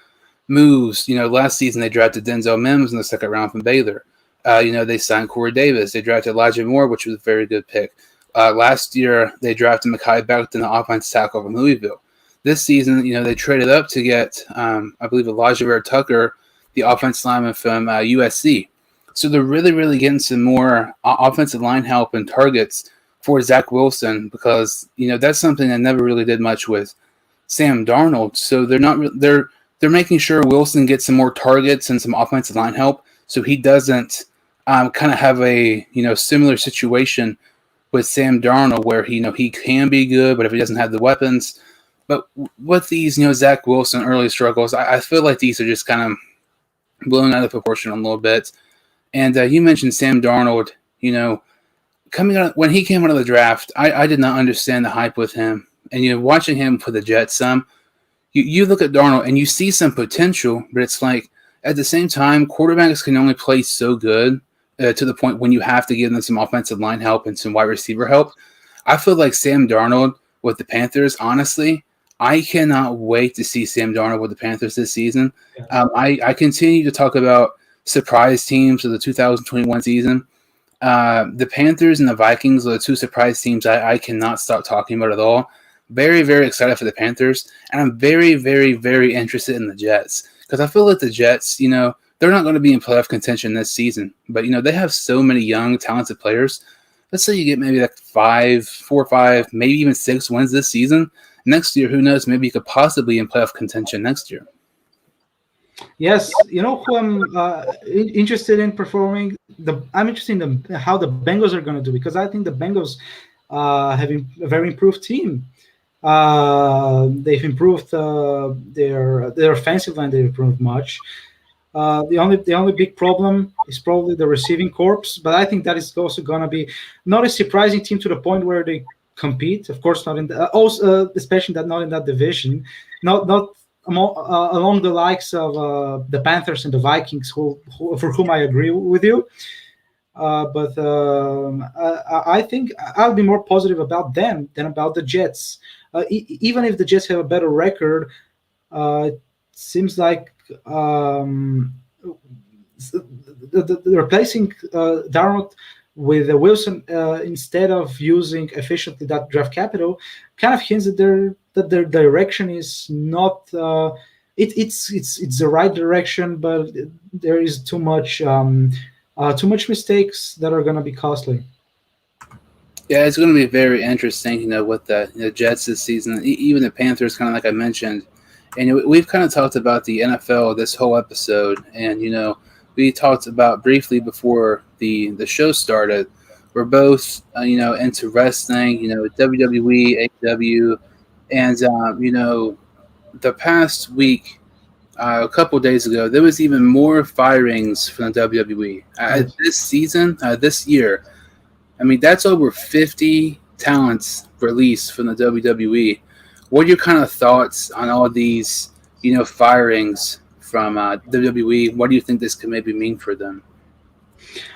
moves. Last season they drafted Denzel Mims in the second round from Baylor. They signed Corey Davis. They drafted Elijah Moore, which was a very good pick. Last year they drafted Mekhi Becton, the offensive tackle from Louisville. This season, they traded up to get, I believe, Elijah Vera Tucker, the offensive lineman from USC. So they're really, really getting some more offensive line help and targets for Zach Wilson because that's something that never really did much with Sam Darnold. So they're making sure Wilson gets some more targets and some offensive line help, so he doesn't kind of have a similar situation with Sam Darnold where he can be good, but if he doesn't have the weapons. But with these Zach Wilson early struggles, I feel like these are just kind of blown out of proportion a little bit. And you mentioned Sam Darnold, coming out when he came out of the draft, I did not understand the hype with him. And watching him for the Jets, you look at Darnold and you see some potential, but it's like At the same time, quarterbacks can only play so good to the point when you have to give them some offensive line help and some wide receiver help. I feel like Sam Darnold with the Panthers, honestly, I cannot wait to see Sam Darnold with the Panthers this season. I continue to talk about surprise teams of the 2021 season. The Panthers and the Vikings are the two surprise teams I cannot stop talking about at all. Very, very excited for the Panthers, and I'm very, very, very interested in the Jets because I feel like the Jets, they're not going to be in playoff contention this season, but they have so many young, talented players. Let's say you get maybe like 4 or 5, maybe even 6 wins this season. Next year, who knows? Maybe you could possibly be in playoff contention next year. Yes, you know who I'm interested in performing. I'm interested in how the Bengals are going to do, because I think the Bengals have a very improved team. They've improved their offensive line. They've improved much. The only big problem is probably the receiving corps, but I think that is also going to be not a surprising team to the point where they compete. Of course, not in especially that not in that division, not along the likes of the Panthers and the Vikings, who for whom I agree with you. But I think I'll be more positive about them than about the Jets. Even if the Jets have a better record, it seems like replacing Darnold with Wilson instead of using efficiently that draft capital kind of hints that their direction is not. It's the right direction, but there is too much mistakes that are going to be costly. Yeah, it's going to be very interesting, with the Jets this season, even the Panthers, kind of like I mentioned. And we've kind of talked about the NFL this whole episode, and we talked about briefly before the show started. We're both into wrestling, WWE, AEW, and the past week, a couple of days ago, there was even more firings from the WWE this season, this year. I mean, that's over 50 talents released from the WWE. What are your kind of thoughts on all these, firings from WWE? What do you think this could maybe mean for them?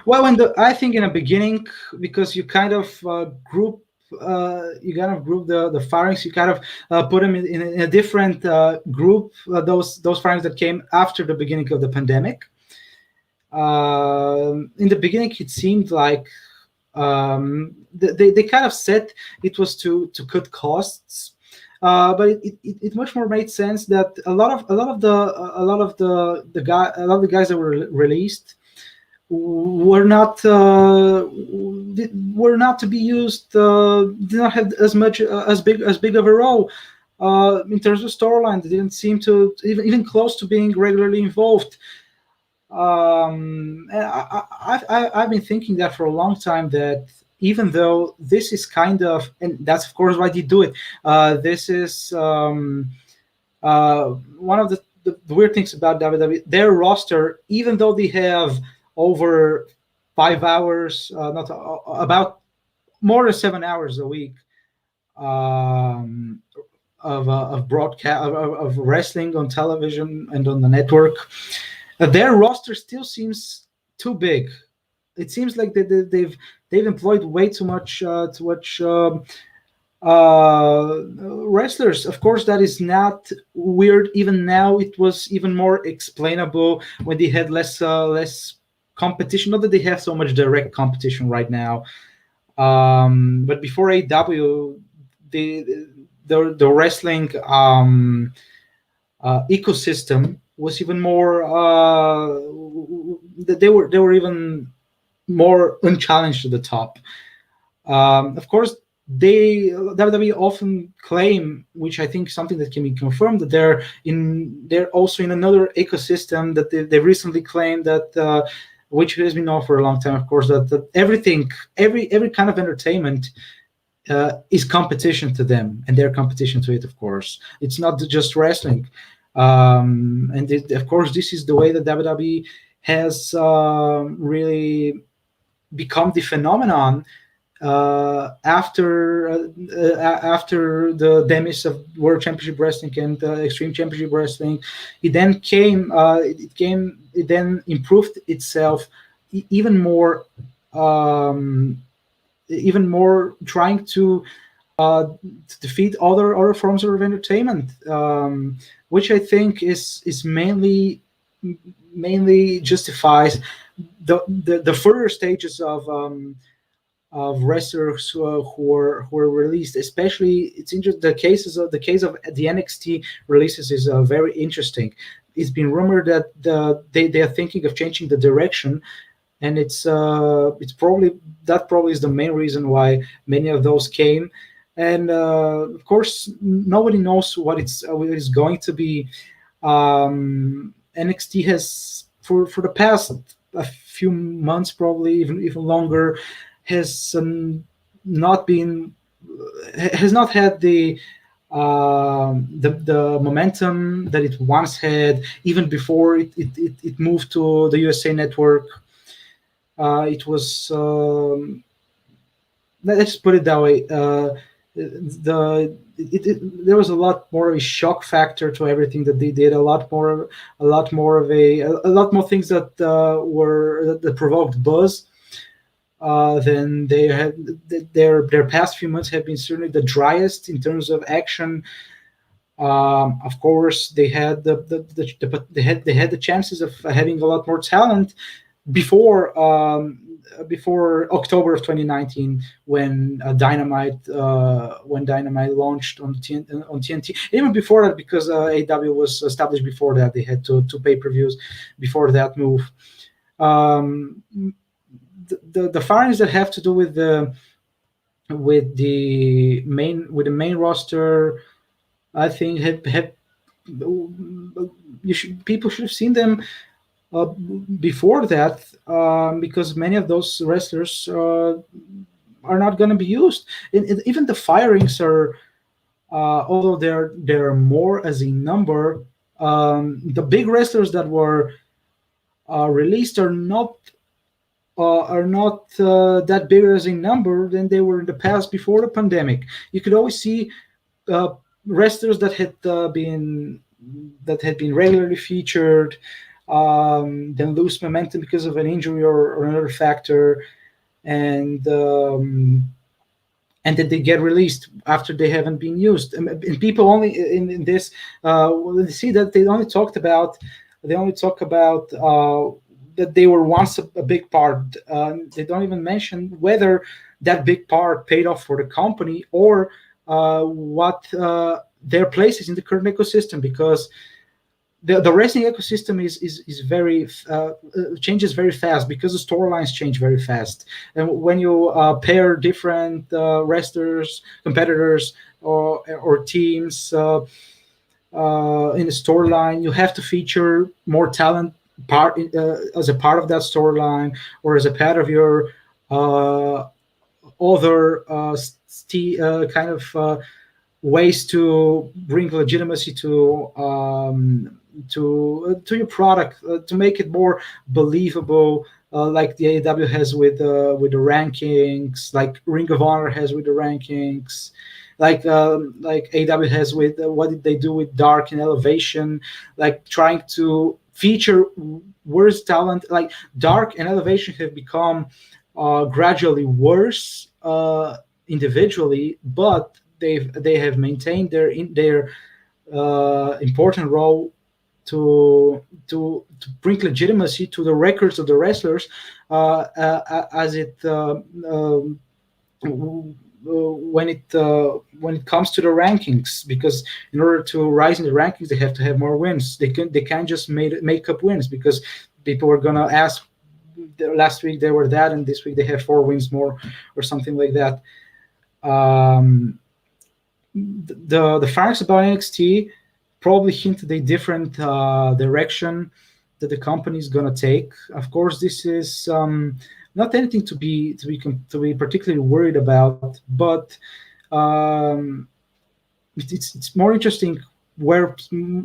Well, I think in the beginning, because you kind of group the firings, you kind of put them in a different group. Those firings that came after the beginning of the pandemic. In the beginning, it seemed like they kind of said it was to cut costs. But it much more made sense that a lot of the guys that were released were not to be used. Did not have as much as big of a role in terms of storyline. They didn't seem to even close to being regularly involved. I've been thinking that for a long time, that even though this is kind of, and that's of course why they do it, this is one of the weird things about WWE. Their roster, even though they have over 5 hours, not about more than 7 hours a week of broadcast of wrestling on television and on the network, their roster still seems too big. It seems like they've employed way too much wrestlers. Of course, that is not weird. Even now, it was even more explainable when they had less competition. Not that they have so much direct competition right now, but before AEW, the wrestling ecosystem was even more. They were even more unchallenged to the top. Of course, WWE often claim, which I think is something that can be confirmed, that they're also in another ecosystem that they recently claimed that, which has been known for a long time, of course, that everything, every kind of entertainment is competition to them, and they're competition to it. Of course, it's not just wrestling, and of course, this is the way that WWE has really become the phenomenon. after the demise of World Championship Wrestling and Extreme Championship Wrestling, it then improved itself even more, um, trying to defeat other forms of entertainment, which I think is mainly justifies the further stages of wrestlers who are released. Especially, it's interesting. The case of the NXT releases is very interesting. It's been rumored that they are thinking of changing the direction, and it's probably is the main reason why many of those came. And of course, nobody knows what it's going to be. NXT has for the past a few months, probably even longer, has not been has not had the momentum that it once had, even before it moved to the USA Network. It was let's put it that way. There was a lot more of a shock factor to everything that they did. A lot more things that that provoked buzz than they had. Their past few months have been certainly the driest in terms of action. Of course, they had they had the chances of having a lot more talent before October of 2019, when Dynamite launched on TNT. Even before that, because AEW was established before that, they had two pay-per-views before that move. The firings that have to do with the main roster, I think people should have seen them before that, because many of those wrestlers are not going to be used. Even the firings are, although they're more as a number, the big wrestlers that were released are not that bigger as a number than they were in the past before the pandemic. You could always see wrestlers that had been regularly featured, then lose momentum because of an injury or another factor, and then they get released after they haven't been used. And people only in this they see that they only talk about that they were once a big part. They don't even mention whether that big part paid off for the company, or what their place is in the current ecosystem, because the wrestling ecosystem is very changes very fast, because the storylines change very fast. And when you pair different wrestlers, competitors, or teams in a storyline, you have to feature more talent as a part of that storyline, or as a part of your other kind of ways to bring legitimacy to your product, to make it more believable, like the AEW has with the rankings, like Ring of Honor has with the rankings, like AEW has with what did they do with Dark and Elevation, like trying to feature worse talent. Like Dark and Elevation have become gradually worse individually, but they have maintained their important role to bring legitimacy to the records of the wrestlers, as it when it comes to the rankings, because in order to rise in the rankings, they have to have more wins. They can't just make up wins, because people are gonna ask, last week they were that, and this week they have 4 wins more, or something like that. The facts about NXT probably hint at a different direction that the company is going to take. Of course, this is not anything to be particularly worried about, but it's more interesting where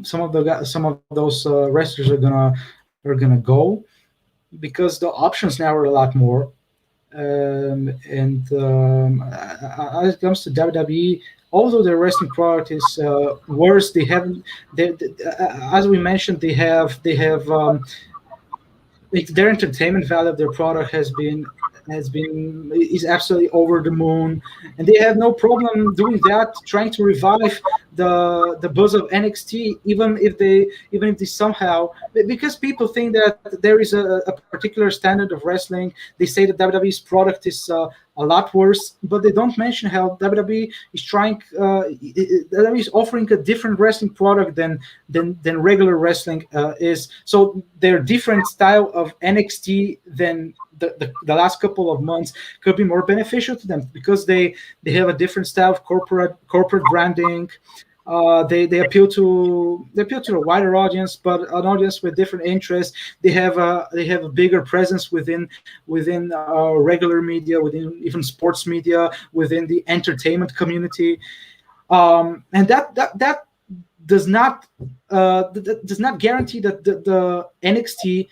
some of those wrestlers are gonna go, because the options now are a lot more. As it comes to WWE, although their wrestling product is worse, they haven't. As we mentioned, they have like their entertainment value of their product has been is absolutely over the moon, and they have no problem doing that, trying to revive the buzz of NXT, even if they somehow, because people think that there is a particular standard of wrestling. They say that WWE's product is a lot worse, but they don't mention how WWE is WWE is offering a different wrestling product than regular wrestling is. So their different style of NXT than the last couple of months could be more beneficial to them, because they have a different style of corporate branding. They appeal to a wider audience, but an audience with different interests. They have a bigger presence within regular media, within even sports media, within the entertainment community, and that does not guarantee that the NXT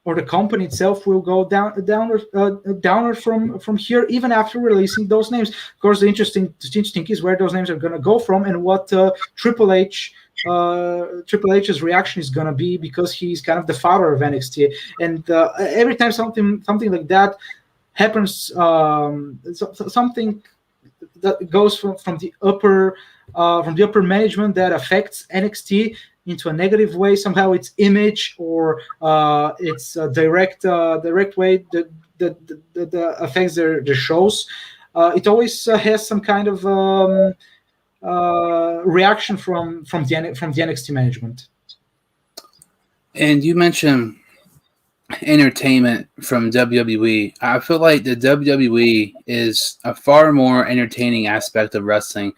or the company itself will go downward from here, even after releasing those names. Of course, the interesting is where those names are going to go from, and what Triple H's reaction is going to be, because he's kind of the father of NXT. And every time something like that happens, something that goes from the upper management that affects NXT into a negative way, somehow its image or its direct way that affects their shows. It always has some kind of reaction from the NXT management. And you mentioned entertainment from WWE. I feel like the WWE is a far more entertaining aspect of wrestling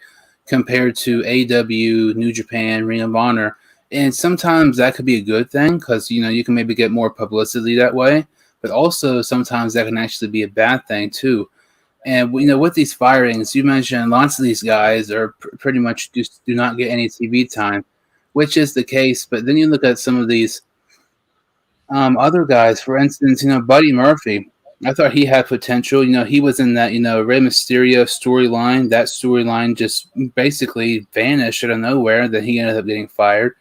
compared to AEW, New Japan, Ring of Honor. And sometimes that could be a good thing, because you can maybe get more publicity that way. But also sometimes that can actually be a bad thing too. And with these firings, you mentioned lots of these guys are pretty much just do not get any TV time, which is the case. But then you look at some of these other guys. For instance, Buddy Murphy. I thought he had potential. He was in that Rey Mysterio storyline. That storyline just basically vanished out of nowhere. Then he ended up getting fired.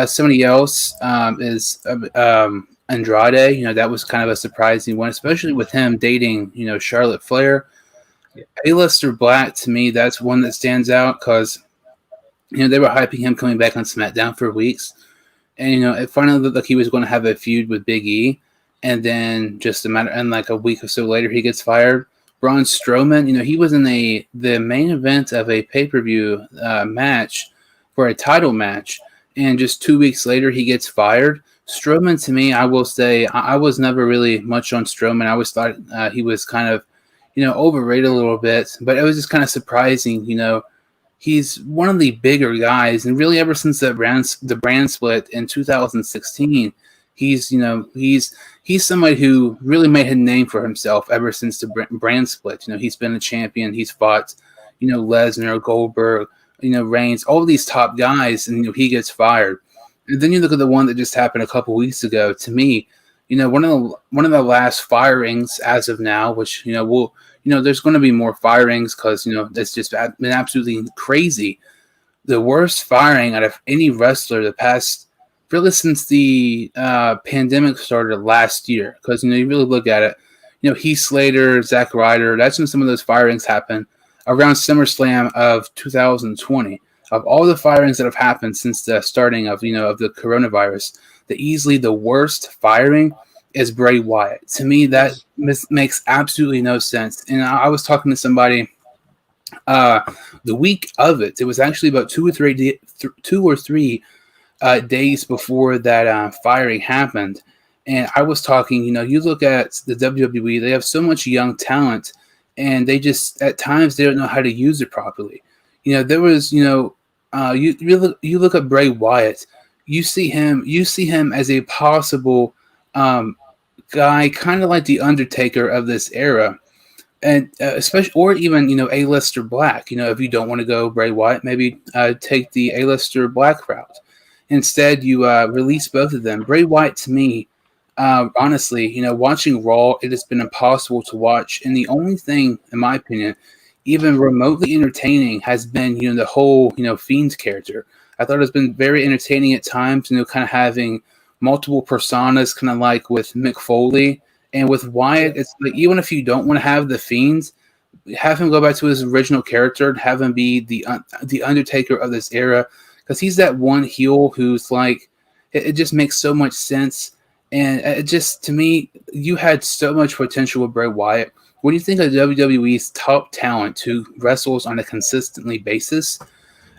Somebody else is Andrade. That was kind of a surprising one, especially with him dating Charlotte Flair. Aleister Black, to me, that's one that stands out, because they were hyping him coming back on SmackDown for weeks, and it finally looked like he was going to have a feud with Big E, and then like a week or so later, he gets fired. Braun Strowman, he was in the main event of a pay-per-view match for a title match, and just 2 weeks later, he gets fired. Strowman, to me, I will say, I was never really much on Strowman. I always thought he was kind of overrated a little bit, but it was just kind of surprising. He's one of the bigger guys, and really ever since the brand split in 2016, he's somebody who really made a name for himself ever since the brand split. He's been a champion. He's fought, Lesnar, Goldberg, Reigns, all these top guys, and he gets fired. And then you look at the one that just happened a couple weeks ago. To me, one of the last firings as of now, which there's going to be more firings, because it's just been absolutely crazy. The worst firing out of any wrestler the past, really since the pandemic started last year. Because you really look at it, Heath Slater, Zack Ryder. That's when some of those firings happened around SummerSlam of 2020. Of all the firings that have happened since the starting of of the coronavirus, easily the worst firing is Bray Wyatt. To me, that makes absolutely no sense. And I was talking to somebody the week of it. It was actually about 2 or 3 days before that firing happened. And I was talking, you look at the WWE, they have so much young talent, and they just, at times, they don't know how to use it properly. There was, you look at Bray Wyatt, you see him as a possible guy, kind of like the Undertaker of this era, and especially, or even Aleister Black. If you don't want to go Bray Wyatt, maybe take the Aleister Black route. Instead, you release both of them. Bray Wyatt, to me, Honestly, watching Raw, it has been impossible to watch. And the only thing, in my opinion, even remotely entertaining has been, the whole, Fiend's character. I thought it's been very entertaining at times, kind of having multiple personas, kind of like with Mick Foley. And with Wyatt, it's like, even if you don't want to have the Fiends, have him go back to his original character and have him be the Undertaker of this era, because he's that one heel who's like, it just makes so much sense. And it just, to me, you had so much potential with Bray Wyatt. When you think of WWE's top talent who wrestles on a consistently basis,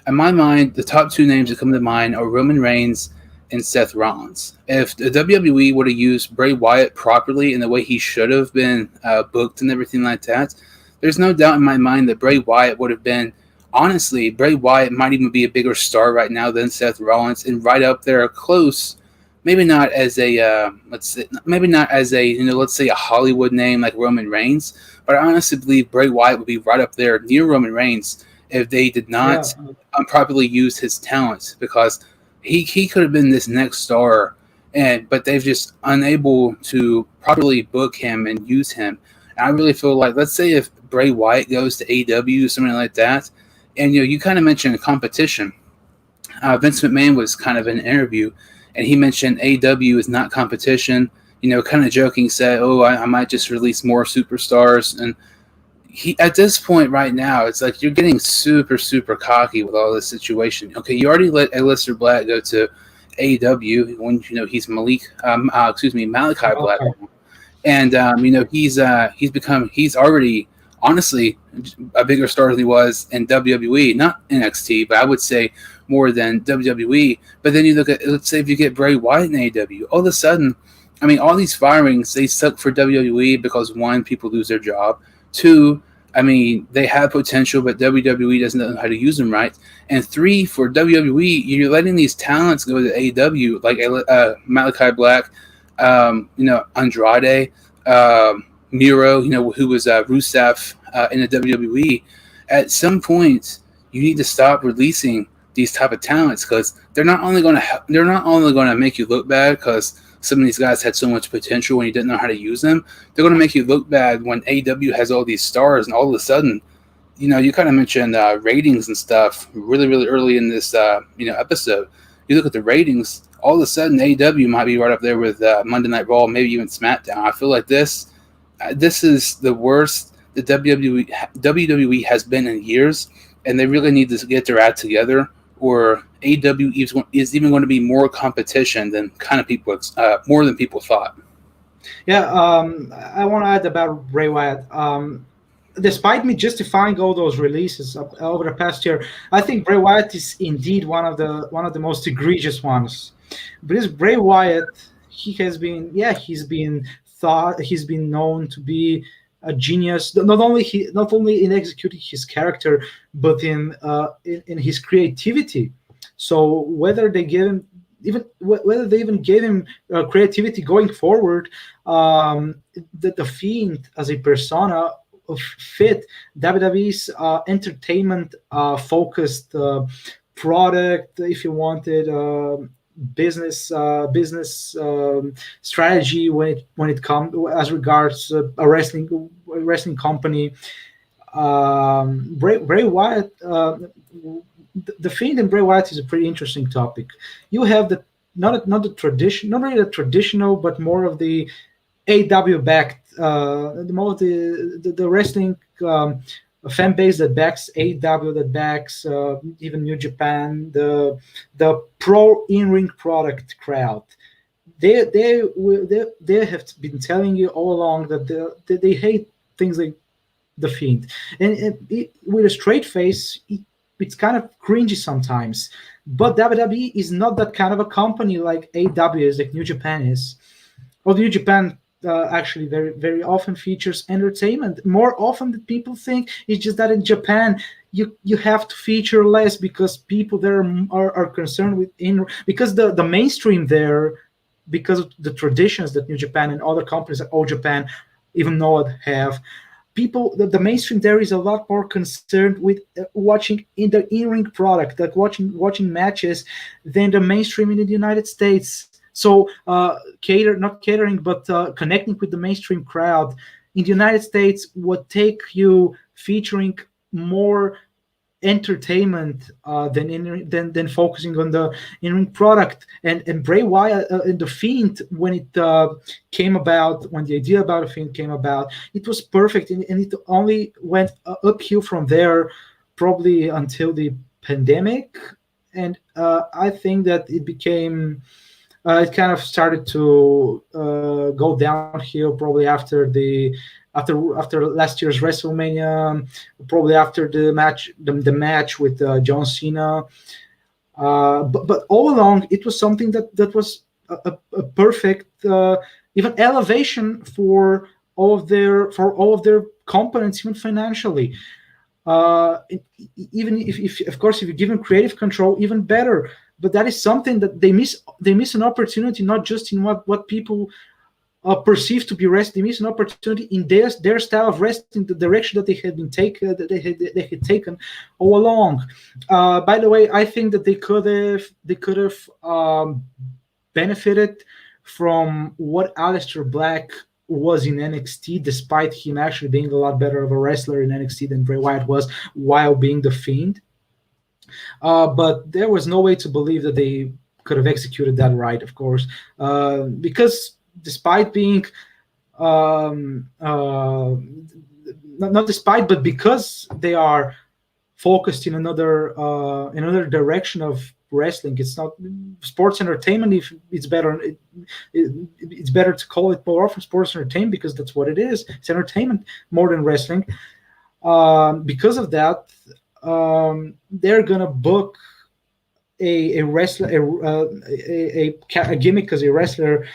in my mind, the top two names that come to mind are Roman Reigns and Seth Rollins. If the WWE would have used Bray Wyatt properly in the way he should have been booked and everything like that, there's no doubt in my mind that Bray Wyatt would have been, honestly, Bray Wyatt might even be a bigger star right now than Seth Rollins, and right up there close. Maybe not as a maybe not as a let's say a Hollywood name like Roman Reigns, but I honestly believe Bray Wyatt would be right up there near Roman Reigns if they did not properly use his talents, because he could have been this next star, but they've just unable to properly book him and use him. And I really feel like, let's say if Bray Wyatt goes to AEW, something like that, and you kind of mentioned competition. Vince McMahon was kind of in an interview, and he mentioned AEW is not competition. Kind of joking, said, "Oh, I might just release more superstars." And he, at this point right now, it's like you're getting super, super cocky with all this situation. Okay, you already let Aleister Black go to AEW when he's Malachi Black, and he's already honestly a bigger star than he was in WWE, not NXT, but I would say more than WWE. But then you look at, let's say if you get Bray Wyatt in AEW, all of a sudden, I mean, all these firings, they suck for WWE because, one, people lose their job. Two, I mean, they have potential, but WWE doesn't know how to use them right. And three, for WWE, you're letting these talents go to AEW, like Malachi Black, Andrade, Miro, who was Rusev in the WWE. At some point, you need to stop releasing these type of talents, because they're not only going to make you look bad because some of these guys had so much potential and you didn't know how to use them. They're going to make you look bad when AEW has all these stars, and all of a sudden, you kind of mentioned ratings and stuff really, really early in this episode. You look at the ratings, all of a sudden AEW might be right up there with Monday Night Raw, maybe even SmackDown. I feel like this is the worst the WWE has been in years, and they really need to get their act together, or AEW is even going to be more competition than more than people thought. Yeah, I want to add about Bray Wyatt. Despite me justifying all those releases over the past year, I think Bray Wyatt is indeed one of the most egregious ones. Because Bray Wyatt, he's been known to be a genius, not only in executing his character, but in his creativity. So whether they even gave him creativity going forward, the Fiend as a persona fit WWE's entertainment focused product, if you wanted. Business strategy when it comes as regards a wrestling company. Bray Wyatt, the Fiend and Bray Wyatt is a pretty interesting topic. You have not really the traditional, but more of the AW backed, more of the wrestling a fan base that backs AEW, that backs even New Japan, the pro in-ring product crowd. They have been telling you all along that they hate things like the Fiend, and with a straight face, it's kind of cringy sometimes. But WWE is not that kind of a company like AEW is, like New Japan is. Well, New Japan actually very, very often features entertainment more often than people think. It's just that in Japan you have to feature less because people there are concerned with because the mainstream there, because of the traditions that New Japan and other companies like All Japan even though it have, people the mainstream there is a lot more concerned with watching in the in-ring product, like watching matches, than the mainstream in the United States. So not catering, but connecting with the mainstream crowd in the United States would take you featuring more entertainment than focusing on the in-ring product. And Bray Wyatt and the Fiend, when it came about, when the idea about a Fiend came about, it was perfect, and it only went uphill from there, probably until the pandemic. And I think that it kind of started to go downhill probably after last year's WrestleMania, probably after the match with John Cena. But all along, it was something that was a perfect even elevation for all of their components, even financially. Even if of course, if you give them creative control, even better. But that is something that they miss an opportunity, not just in what people perceived to be wrestling. They miss an opportunity in their style of wrestling, the direction that they had taken all along. By the way, I think that they could have benefited from what Aleister Black was in NXT, despite him actually being a lot better of a wrestler in NXT than Bray Wyatt was while being the Fiend. But there was no way to believe that they could have executed that right, of course, because despite being not despite, but because they are focused in another direction of wrestling. It's not sports entertainment. If it's better, it's better to call it more often sports entertainment, because that's what it is. It's entertainment more than wrestling. Because of that, they're gonna book a wrestler, a gimmick as a wrestler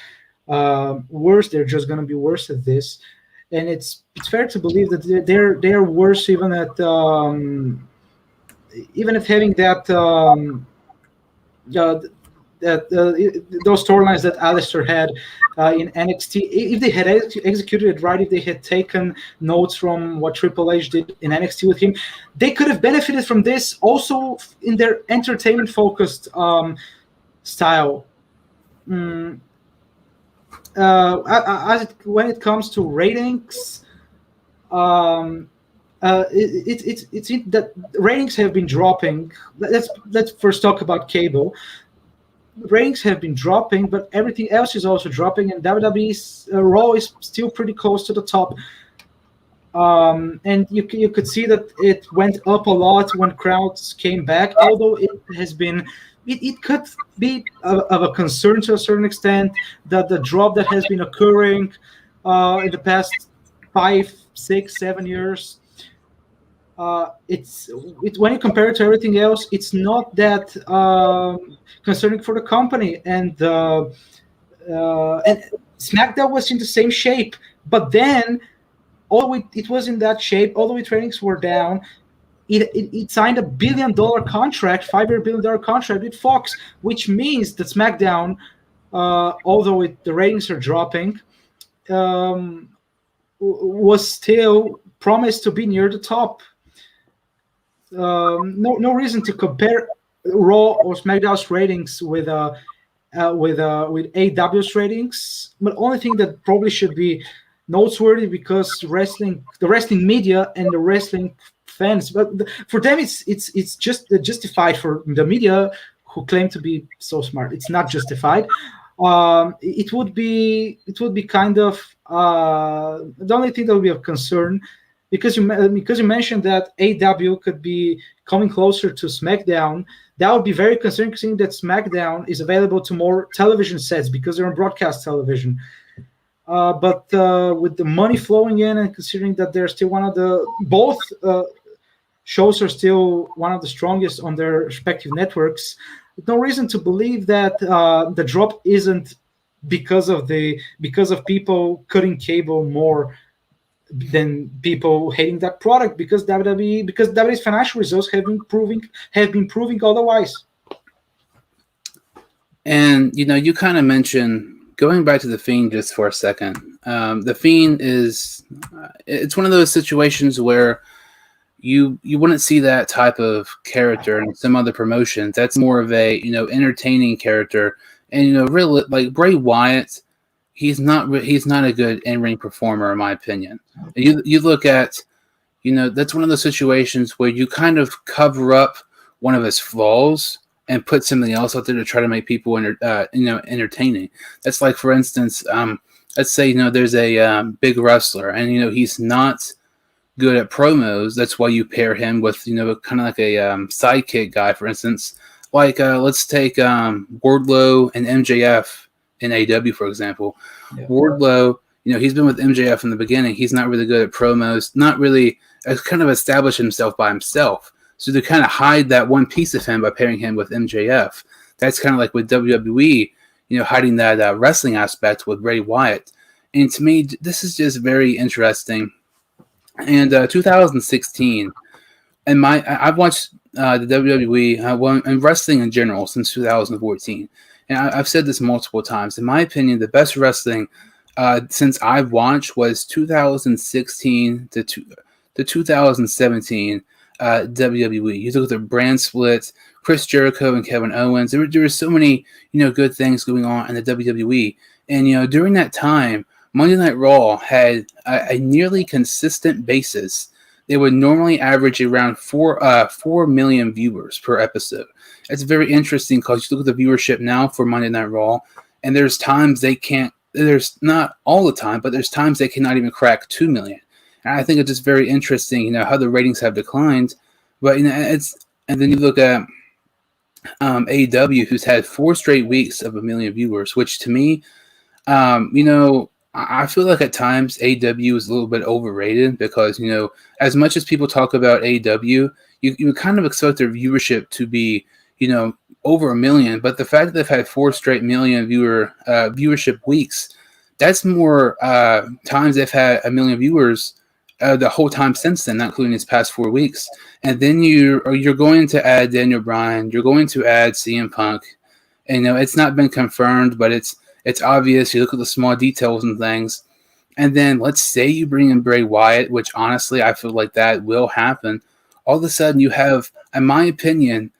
worse. They're just gonna be worse at this, and it's fair to believe that they're worse even at having that those storylines that Aleister had in NXT. If they had executed it right, if they had taken notes from what Triple H did in NXT with him, they could have benefited from this also in their entertainment-focused style. When it comes to ratings, it's that ratings have been dropping. Let's first talk about cable. Ratings have been dropping, but everything else is also dropping, and WWE's Raw is still pretty close to the top. And you could see that it went up a lot when crowds came back, although it could be of a concern to a certain extent that the drop that has been occurring in the past 5, 6, 7 years. It's when you compare it to everything else, it's not that concerning for the company. And SmackDown was in the same shape, but then although it was in that shape, although its ratings were down, it signed a $1 billion contract, 5-year $1 billion contract with Fox, which means that SmackDown, although the ratings are dropping, was still promised to be near the top. No reason to compare Raw or SmackDown's ratings with AEW's ratings. But only thing that probably should be noteworthy, because the wrestling media and the wrestling fans, but for them it's just justified. For the media who claim to be so smart, it's not justified. It would be kind of the only thing that would be of concern. Because you mentioned that AEW could be coming closer to SmackDown, that would be very concerning, considering that SmackDown is available to more television sets because they're on broadcast television. But with the money flowing in, and considering that they're still both shows are still one of the strongest on their respective networks, no reason to believe that the drop isn't because of people cutting cable more than people hating that product, because WWE's financial results have been proving otherwise. And you kind of mentioned, going back to the Fiend just for a second. The Fiend it's one of those situations where you wouldn't see that type of character in some other promotions. That's more of a entertaining character. And really, like Bray Wyatt, he's not a good in-ring performer in my opinion. And you look at, that's one of those situations where you kind of cover up one of his flaws and put something else out there to try to make people entertaining. That's like, for instance, let's say there's a big wrestler and he's not good at promos. That's why you pair him with kind of like a sidekick guy, for instance. Like let's take Wardlow and MJF in AEW, for example. Yeah. Wardlow, he's been with MJF from the beginning. He's not really good at promos, not really kind of established himself by himself. So to kind of hide that one piece of him by pairing him with MJF, that's kind of like with WWE, hiding that wrestling aspect with Bray Wyatt. And to me, this is just very interesting. And 2016, and I've watched the WWE and wrestling in general since 2014. And I've said this multiple times. In my opinion, the best wrestling since I've watched was 2016 to 2017 WWE. You look at the brand split, Chris Jericho and Kevin Owens. There were so many good things going on in the WWE. And during that time, Monday Night Raw had a nearly consistent basis. They would normally average around 4 million viewers per episode. It's very interesting because you look at the viewership now for Monday Night Raw, and there's times they can't. There's not all the time, but there's times they cannot even crack 2 million. And I think it's just very interesting, how the ratings have declined. But and then you look at AEW, who's had 4 straight weeks of 1 million viewers, which to me, I feel like at times AEW is a little bit overrated because, as much as people talk about AEW, you kind of expect their viewership to be, over 1 million. But the fact that they've had 4 straight million viewership weeks, that's more times they've had 1 million viewers the whole time since then, not including these past 4 weeks. And then you're going to add Daniel Bryan, you're going to add CM Punk. And, it's not been confirmed, but it's obvious. You look at the small details and things. And then let's say you bring in Bray Wyatt, which honestly, I feel like that will happen. All of a sudden you have, in my opinion,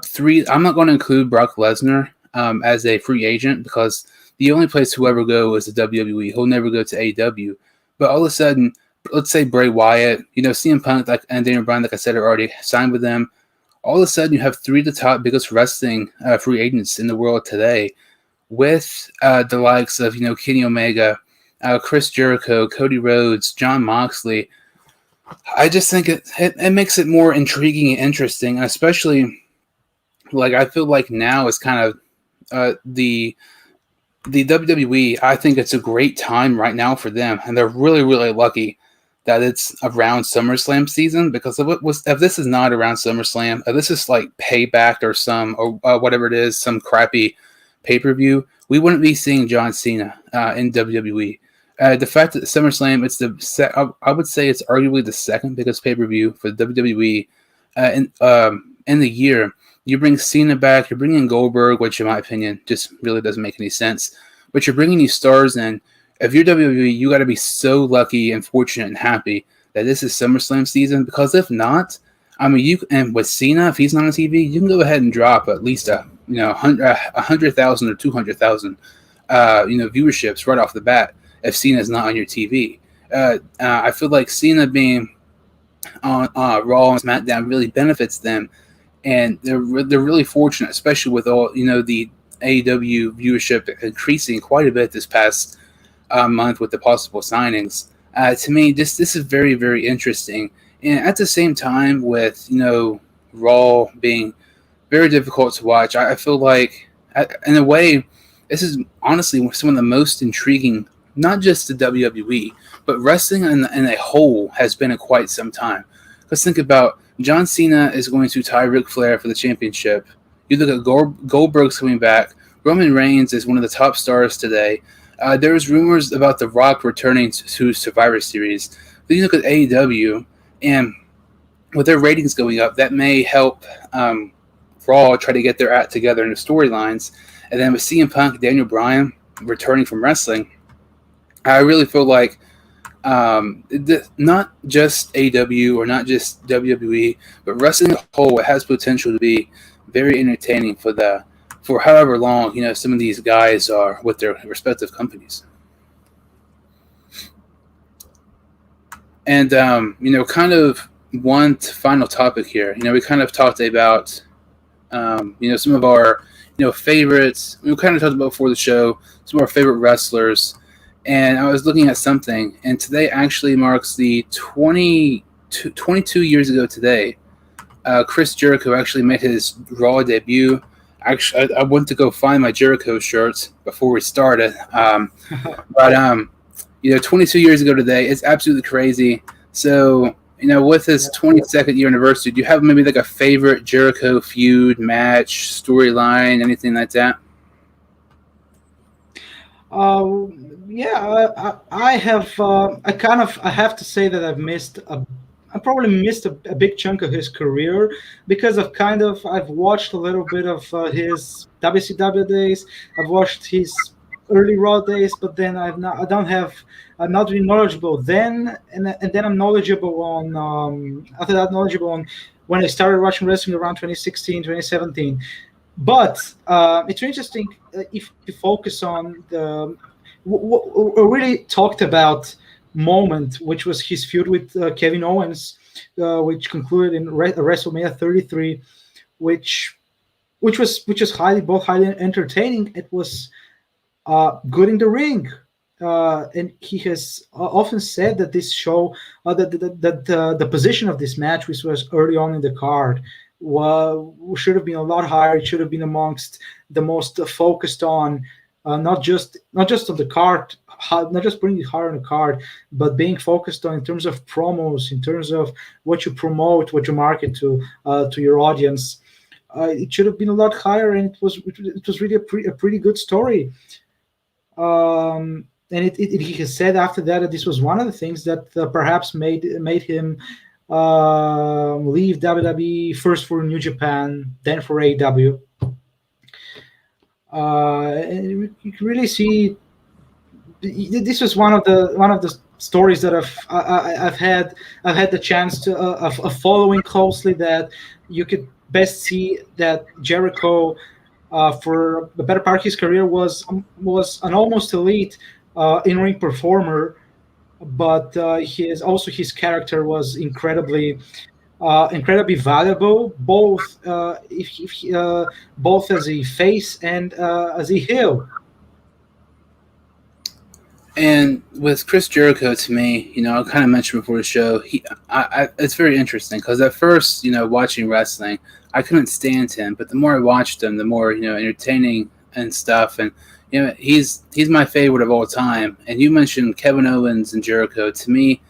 3. I'm not going to include Brock Lesnar as a free agent because the only place he'll ever go is the WWE. He'll never go to AEW. But all of a sudden, let's say Bray Wyatt, CM Punk and Daniel Bryan, like I said, are already signed with them. All of a sudden you have 3 of the top biggest wrestling free agents in the world today, with the likes of, Kenny Omega, Chris Jericho, Cody Rhodes, Jon Moxley. I just think it makes it more intriguing and interesting, and especially, like, I feel like now is kind of the WWE. I think it's a great time right now for them, and they're really, really lucky that it's around SummerSlam season, because if this is not around SummerSlam, if this is like Payback or whatever it is, some crappy pay-per-view, we wouldn't be seeing John Cena in WWE. The fact that SummerSlam, I would say it's arguably the second biggest pay-per-view for the WWE in the year. You bring Cena back, you're bringing Goldberg, which in my opinion just really doesn't make any sense. But you're bringing these stars in. If you're WWE, you got to be so lucky and fortunate and happy that this is SummerSlam season. Because if not, I mean, and with Cena, if he's not on TV, you can go ahead and drop at least 100,000 or 200,000 viewerships right off the bat if Cena's not on your TV. I feel like Cena being on Raw and SmackDown really benefits them, and they're really fortunate, especially with all the AEW viewership increasing quite a bit this past month with the possible signings. To me, this is very, very interesting. And at the same time, with Raw being very difficult to watch, I feel like, in a way, this is honestly some of the most intriguing, not just the WWE, but wrestling in a whole has been in quite some time. Because think about, John Cena is going to tie Ric Flair for the championship. You look at Goldberg's coming back. Roman Reigns is one of the top stars today. There's rumors about The Rock returning to Survivor Series. Then you look at AEW, and with their ratings going up, that may help Raw try to get their act together in the storylines. And then with CM Punk, Daniel Bryan returning from wrestling, I really feel like not just AEW or not just WWE, but wrestling as a whole, it has potential to be very entertaining for the for however long, some of these guys are with their respective companies. And, kind of one final topic here. We kind of talked about, some of our, favorites. We kind of talked about before the show, some of our favorite wrestlers. And I was looking at something, and today actually marks the 22 years ago today. Chris Jericho actually made his Raw debut. Actually, I went to go find my Jericho shirts before we started. But 22 years ago today, it's absolutely crazy. So, with his 22nd year anniversary, do you have maybe like a favorite Jericho feud, match, storyline, anything like that? I have. I have to say that I probably missed a big chunk of his career because I've watched a little bit of his WCW days. I've watched his early Raw days, but then I'm not really knowledgeable then, and then I'm knowledgeable on after that knowledgeable on when I started watching wrestling around 2016, 2017. But it's interesting if you focus on the really talked about moment, which was his feud with Kevin Owens, which concluded in WrestleMania 33, which was highly entertaining. It was good in the ring, and he has often said that this show, that the position of this match, which was early on in the card, should have been a lot higher. It should have been amongst the most focused on not just on the card, not just putting it higher on the card, but being focused on in terms of promos, in terms of what you promote, what you market to your audience. It should have been a lot higher, and it was really a pretty good story. And he has said after that this was one of the things that perhaps made him leave WWE, first for New Japan, then for AEW. And you can really see this was one of the stories that I've had the chance to of following closely, that you could best see that Jericho, for the better part of his career, was an almost elite in-ring performer, but his character was incredibly valuable, both both as a face and as a heel. And with Chris Jericho, to me, I kind of mentioned before the show, it's very interesting because at first, watching wrestling, I couldn't stand him, but the more I watched him, the more entertaining and stuff, and he's my favorite of all time. And you mentioned Kevin Owens and Jericho. To me,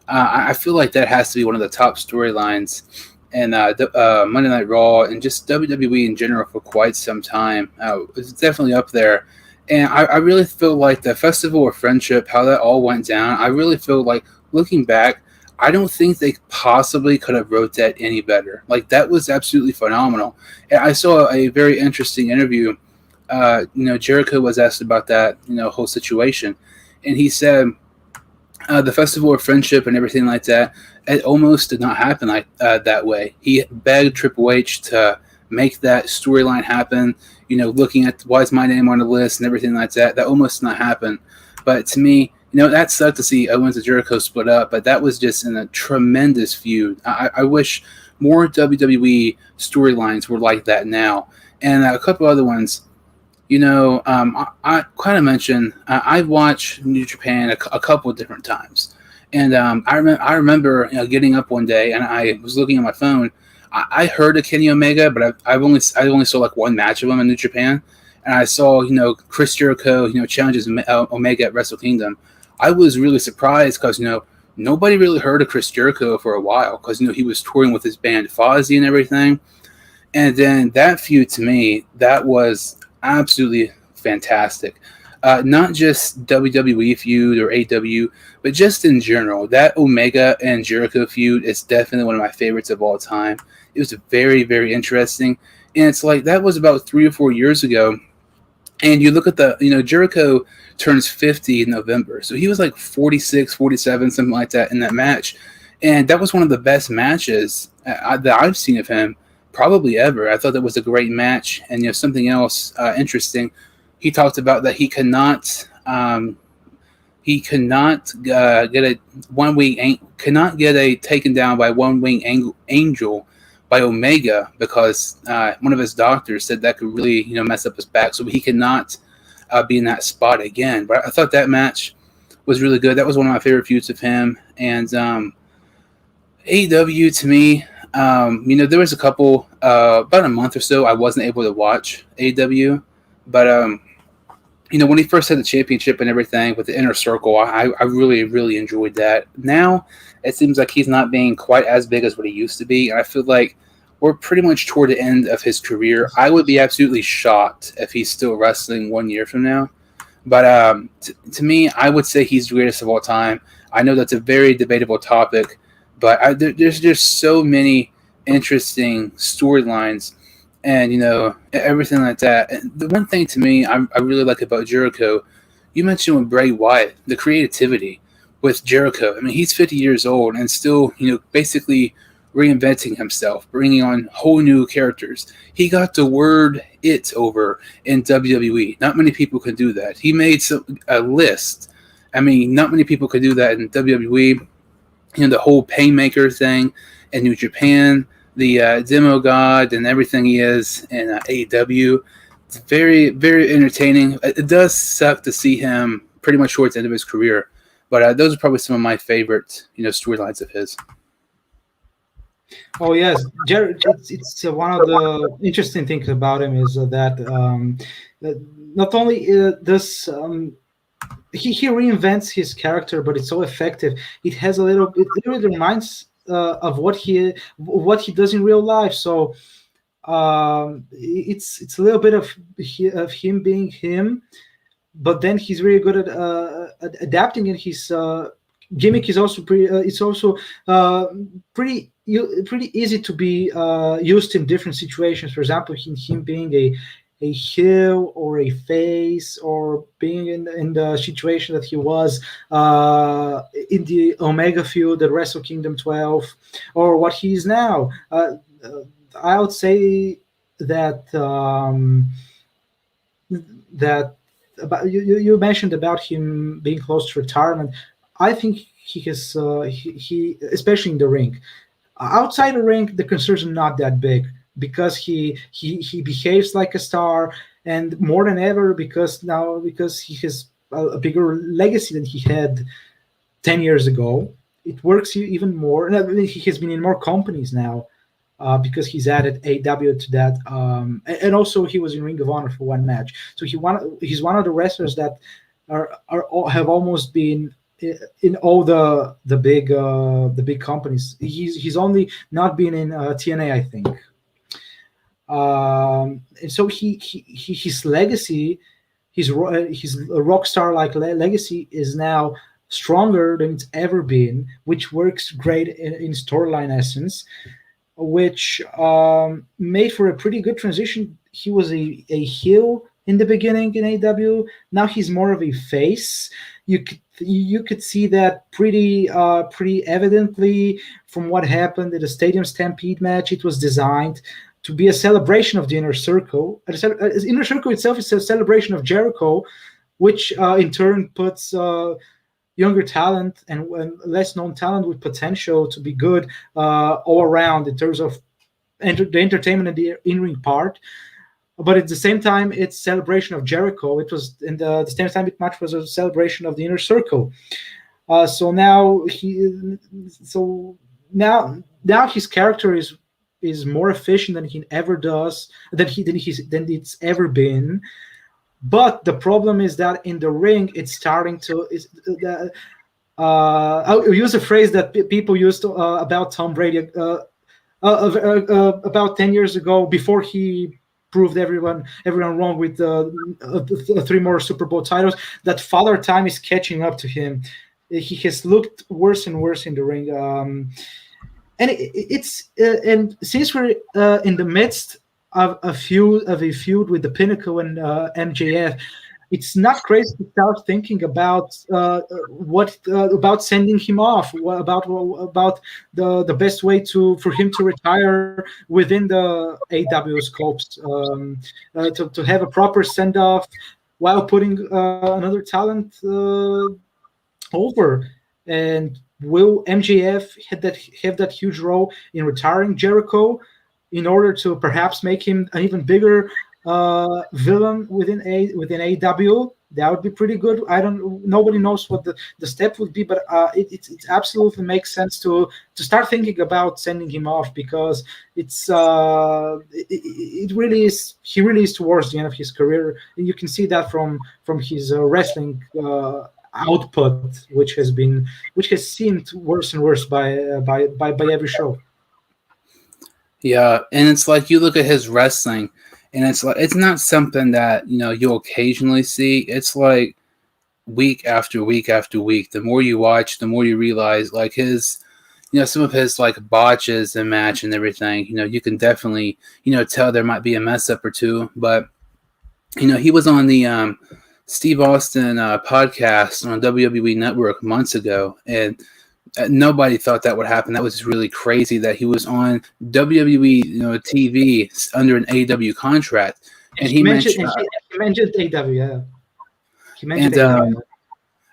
I feel like that has to be one of the top storylines in Monday Night Raw and just WWE in general for quite some time. It's definitely up there. And I really feel like the Festival of Friendship, how that all went down, I really feel like, looking back, I don't think they possibly could have wrote that any better. Like, that was absolutely phenomenal. And I saw a very interesting interview. Jericho was asked about that, whole situation. And he said the Festival of Friendship and everything like that, it almost did not happen like that way. He begged Triple H to make that storyline happen, looking at why is my name on the list and everything like that. That almost did not happen. But to me, that sucked to see Owens and Jericho split up, but that was just in a tremendous feud. I wish more WWE storylines were like that now. And a couple other ones. I kind of mentioned I've watched New Japan a couple of different times. And I remember getting up one day and I was looking at my phone. I heard of Kenny Omega, but I only saw like one match of him in New Japan, and I saw Chris Jericho challenges Omega at Wrestle Kingdom. I was really surprised because nobody really heard of Chris Jericho for a while because he was touring with his band Fozzy and everything, and then that feud, to me, that was absolutely fantastic. Not just WWE feud or AW, but just in general, that Omega and Jericho feud is definitely one of my favorites of all time. It was very, very interesting. And it's like, that was about 3 or 4 years ago. And you look at Jericho turns 50 in November. So he was like 46, 47, something like that in that match. And that was one of the best matches that I've seen of him probably ever. I thought that was a great match. And something else interesting, he talked about that he cannot get a cannot get a taken down by one wing angel by Omega because one of his doctors said that could really mess up his back, so he cannot be in that spot again. But I thought that match was really good. That was one of my favorite feuds of him. And AEW to me, there was a couple about a month or so I wasn't able to watch AEW, but when he first had the championship and everything with the Inner Circle, I really, really enjoyed that. Now, it seems like he's not being quite as big as what he used to be, and I feel like we're pretty much toward the end of his career. I would be absolutely shocked if he's still wrestling 1 year from now. But to me, I would say he's the greatest of all time. I know that's a very debatable topic, but there's just so many interesting storylines and everything like that. And the one thing to me I really like about Jericho, you mentioned with Bray Wyatt, the creativity with Jericho. I mean, he's 50 years old and still basically reinventing himself, bringing on whole new characters. He got the word "it" over in WWE. Not many people can do that. He made a list. I mean, not many people could do that in WWE. The whole Painmaker thing in New Japan, the demo god and everything he is in AEW. It's very, very entertaining. It does suck to see him pretty much towards the end of his career, but those are probably some of my favorite, storylines of his. Oh yes, it's one of the interesting things about him is that not only does he reinvents his character, but it's so effective. It has it really reminds of what he does in real life. So it's a little bit of him being him, but then he's really good at adapting it. His gimmick is also pretty easy to be used in different situations. For example, him being a heel or a face, or being in the situation that he was in the Omega feud at Wrestle Kingdom 12, or what he is now. I would say that about you mentioned about him being close to retirement. I think he has he especially in the ring. Outside the ring, the concerns are not that big because he behaves like a star, and more than ever because he has a bigger legacy than he had 10 years ago. It works even more. And I mean, he has been in more companies now because he's added AW to that, and also he was in Ring of Honor for one match. So he's one of the wrestlers that have almost been in all the big companies. He's only not been in TNA, I think. And so his legacy, his rock star like legacy is now stronger than it's ever been, which works great in storyline essence, which made for a pretty good transition. He was a heel in the beginning in AW. Now he's more of a face. You could see that pretty evidently from what happened at the Stadium Stampede match. It was designed to be a celebration of the Inner Circle. The Inner Circle itself is a celebration of Jericho, which in turn puts younger talent and less known talent with potential to be good all around in terms of the entertainment and the in-ring part. But at the same time, it's celebration of Jericho. It was in the same time match was a celebration of the Inner Circle. So now his character is more efficient than he ever does than it's ever been. But the problem is that in the ring, it's starting to. I'll use a phrase that people used about Tom Brady about 10 years ago, before he proved everyone wrong with 3 more Super Bowl titles, that Father Time is catching up to him. He has looked worse and worse in the ring. And and since we're in the midst of a feud with the Pinnacle and MJF, it's not crazy to start thinking about what about sending him off, about the best way for him to retire within the AW scopes, to have a proper send off while putting another talent over. And will MJF have that huge role in retiring Jericho in order to perhaps make him an even bigger villain within AEW? That would be pretty good. I don't. Nobody knows what the step would be, but it absolutely makes sense to start thinking about sending him off, because it really is. He really is towards the end of his career, and you can see that from his wrestling output, which has seemed worse and worse by every show. Yeah, and it's like you look at his wrestling, and it's like it's not something that you'll occasionally see. It's like week after week after week. The more you watch, the more you realize like his, some of his like botches and match and everything. You can definitely tell there might be a mess up or two, but he was on the Steve Austin podcast on WWE Network months ago, and nobody thought that would happen. That was just really crazy that he was on WWE, TV under an AEW contract, and he mentioned AEW. Yeah, he mentioned AEW.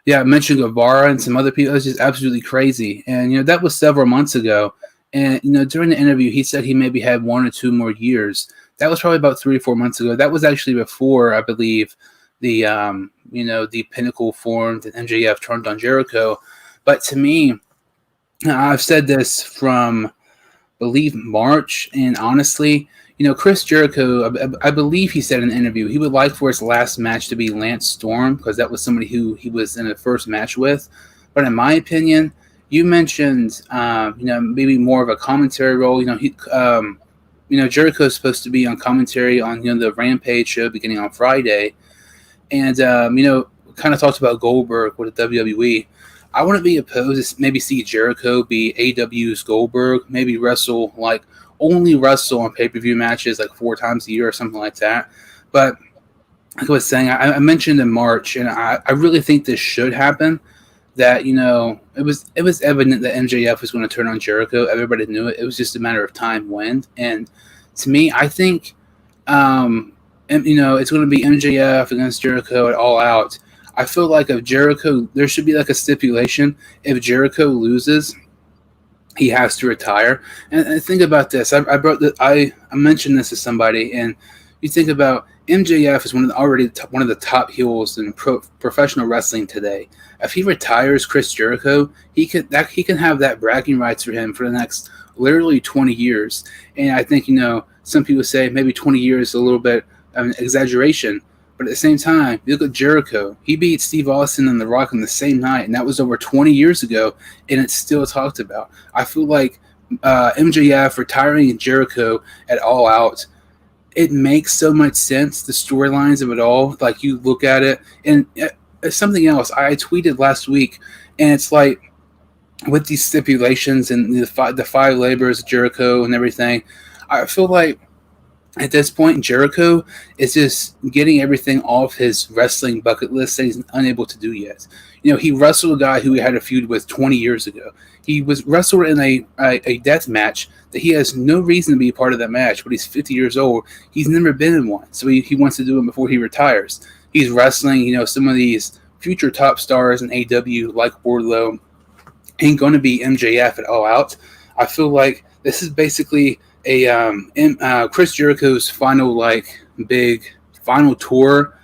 Yeah, mentioned Guevara and some other people. It was just absolutely crazy, and that was several months ago. And during the interview, he said he maybe had 1 or 2 more years. That was probably about 3 or 4 months ago. That was actually before, I believe, the the Pinnacle formed and MJF turned on Jericho. But to me, I've said this from, I believe, March, and honestly, Chris Jericho, I believe he said in an interview he would like for his last match to be Lance Storm, because that was somebody who he was in the first match with. But in my opinion, you mentioned, maybe more of a commentary role. Jericho is supposed to be on commentary on the Rampage show beginning on Friday, and kind of talked about Goldberg with the WWE. I wouldn't be opposed to maybe see Jericho be AW's Goldberg, maybe only wrestle on pay-per-view matches like 4 times a year or something like that. But like I was saying, I mentioned in March, and I really think this should happen, that, it was evident that MJF was going to turn on Jericho. Everybody knew it. It was just a matter of time when. And to me, I think, it's going to be MJF against Jericho at All Out. I feel like if Jericho, there should be like a stipulation. If Jericho loses, he has to retire. And think about this. I mentioned this to somebody, and you think about MJF is one of the top heels in professional wrestling today. If he retires Chris Jericho, he can have that bragging rights for him for the next literally 20 years. And I think some people say maybe 20 years is a little bit of an exaggeration. But at the same time, you look at Jericho. He beat Steve Austin and The Rock on the same night, and that was over 20 years ago, and it's still talked about. I feel like MJF retiring Jericho at All Out, it makes so much sense, the storylines of it all. Like, you look at it, and something else I tweeted last week, and it's like, with these stipulations and the 5 labors of Jericho and everything, I feel like at this point, Jericho is just getting everything off his wrestling bucket list that he's unable to do yet. He wrestled a guy who he had a feud with 20 years ago. He was wrestled in a death match that he has no reason to be a part of that match, but he's 50 years old. He's never been in one, so he wants to do it before he retires. He's wrestling, some of these future top stars in AW, like Wardlow, ain't going to be MJF at All Out. I feel like this is basically Chris Jericho's final big final tour,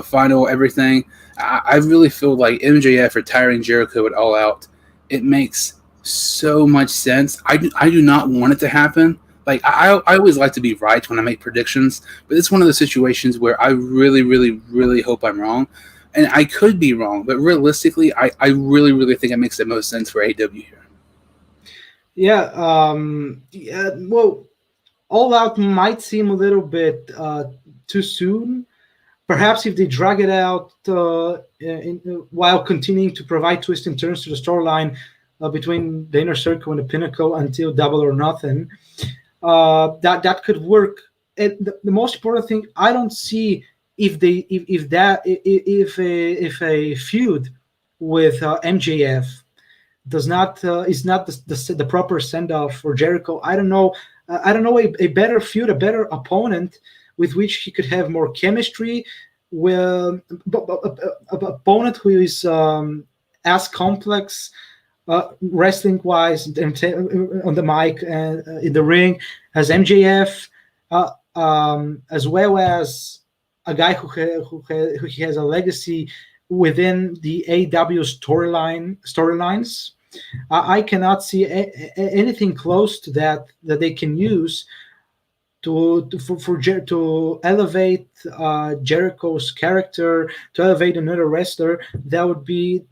final everything. I really feel like MJF retiring Jericho at All Out, it makes so much sense. I do not want it to happen. Like, I always like to be right when I make predictions, but it's one of those situations where I really, really, really hope I'm wrong. And I could be wrong, but realistically, I really, really think it makes the most sense for AW here. Yeah, well, All Out might seem a little bit too soon. Perhaps if they drag it out while continuing to provide twists and turns to the storyline between the Inner Circle and the Pinnacle until Double or Nothing, that could work. And the most important thing, I don't see if a feud with MJF does not is not the proper send off for Jericho. I don't know. A better feud, a better opponent with which he could have more chemistry. With opponent who is as complex wrestling wise on the mic and in the ring as MJF, as well as a guy who has a legacy within the AW storylines. I cannot see anything close to that they can use to elevate Jericho's character, to elevate another wrestler. That would be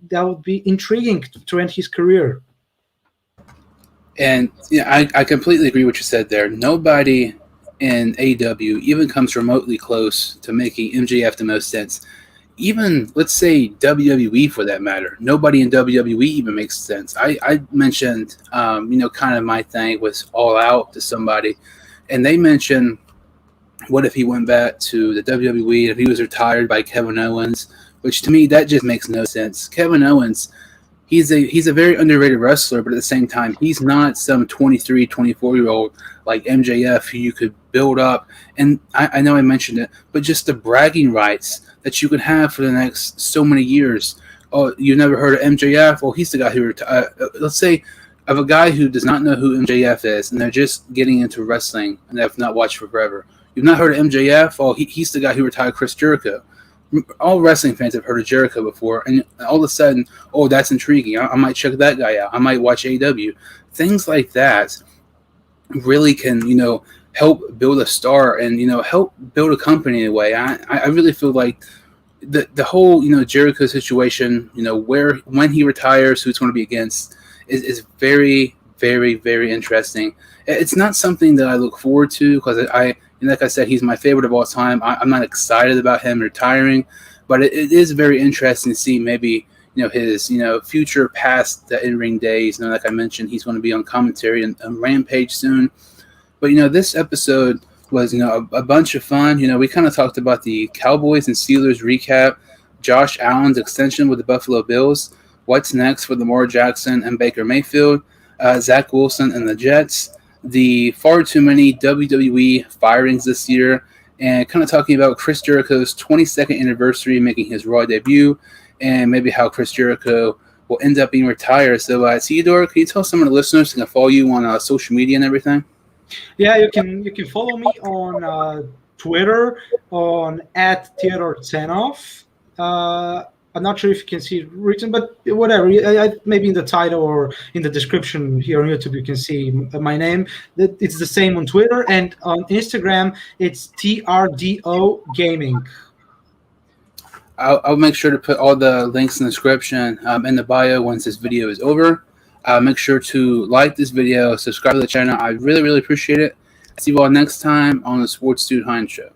intriguing to end his career. And I completely agree with what you said there. Nobody in AEW even comes remotely close to making MJF the most sense. Even, let's say, WWE for that matter. Nobody in WWE even makes sense. I mentioned, kind of my thing was All Out to somebody, and they mentioned, what if he went back to the WWE, if he was retired by Kevin Owens, which to me, that just makes no sense. Kevin Owens, he's a very underrated wrestler, but at the same time, he's not some 23, 24-year-old like MJF who you could build up. And I know I mentioned it, but just the bragging rights that you could have for the next so many years. Oh, you never heard of MJF? Well, he's the guy who retired. Let's say of a guy who does not know who MJF is, and they're just getting into wrestling and they have not watched for forever. You've not heard of MJF? Oh, he's the guy who retired Chris Jericho. All wrestling fans have heard of Jericho before, and all of a sudden, oh, that's intriguing. I might check that guy out. I might watch AEW. Things like that really can, help build a star and, help build a company in a way. I really feel like the whole, Jericho situation, when he retires, who it's going to be against, is very, very, very interesting. It's not something that I look forward to because like I said, he's my favorite of all time. I'm not excited about him retiring, but it is very interesting to see maybe, his, future past the in-ring days. Like I mentioned, he's going to be on commentary and Rampage soon. But, this episode was, a bunch of fun. We kind of talked about the Cowboys and Steelers recap, Josh Allen's extension with the Buffalo Bills, what's next for Lamar Jackson and Baker Mayfield, Zach Wilson and the Jets, the far too many WWE firings this year, and kind of talking about Chris Jericho's 22nd anniversary making his Raw debut, and maybe how Chris Jericho will end up being retired. So, Teodor, can you tell some of the listeners who can follow you on social media and everything? Yeah, you can follow me on Twitter on @Teodor Tsenov. I'm not sure if you can see it written, but whatever. Maybe in the title or in the description here on YouTube, you can see my name. It's the same on Twitter, and on Instagram, it's TRDO Gaming. I'll make sure to put all the links in the description in the bio once this video is over. Make sure to like this video, subscribe to the channel. I really, really appreciate it. See you all next time on the Sports Dude Hines Show.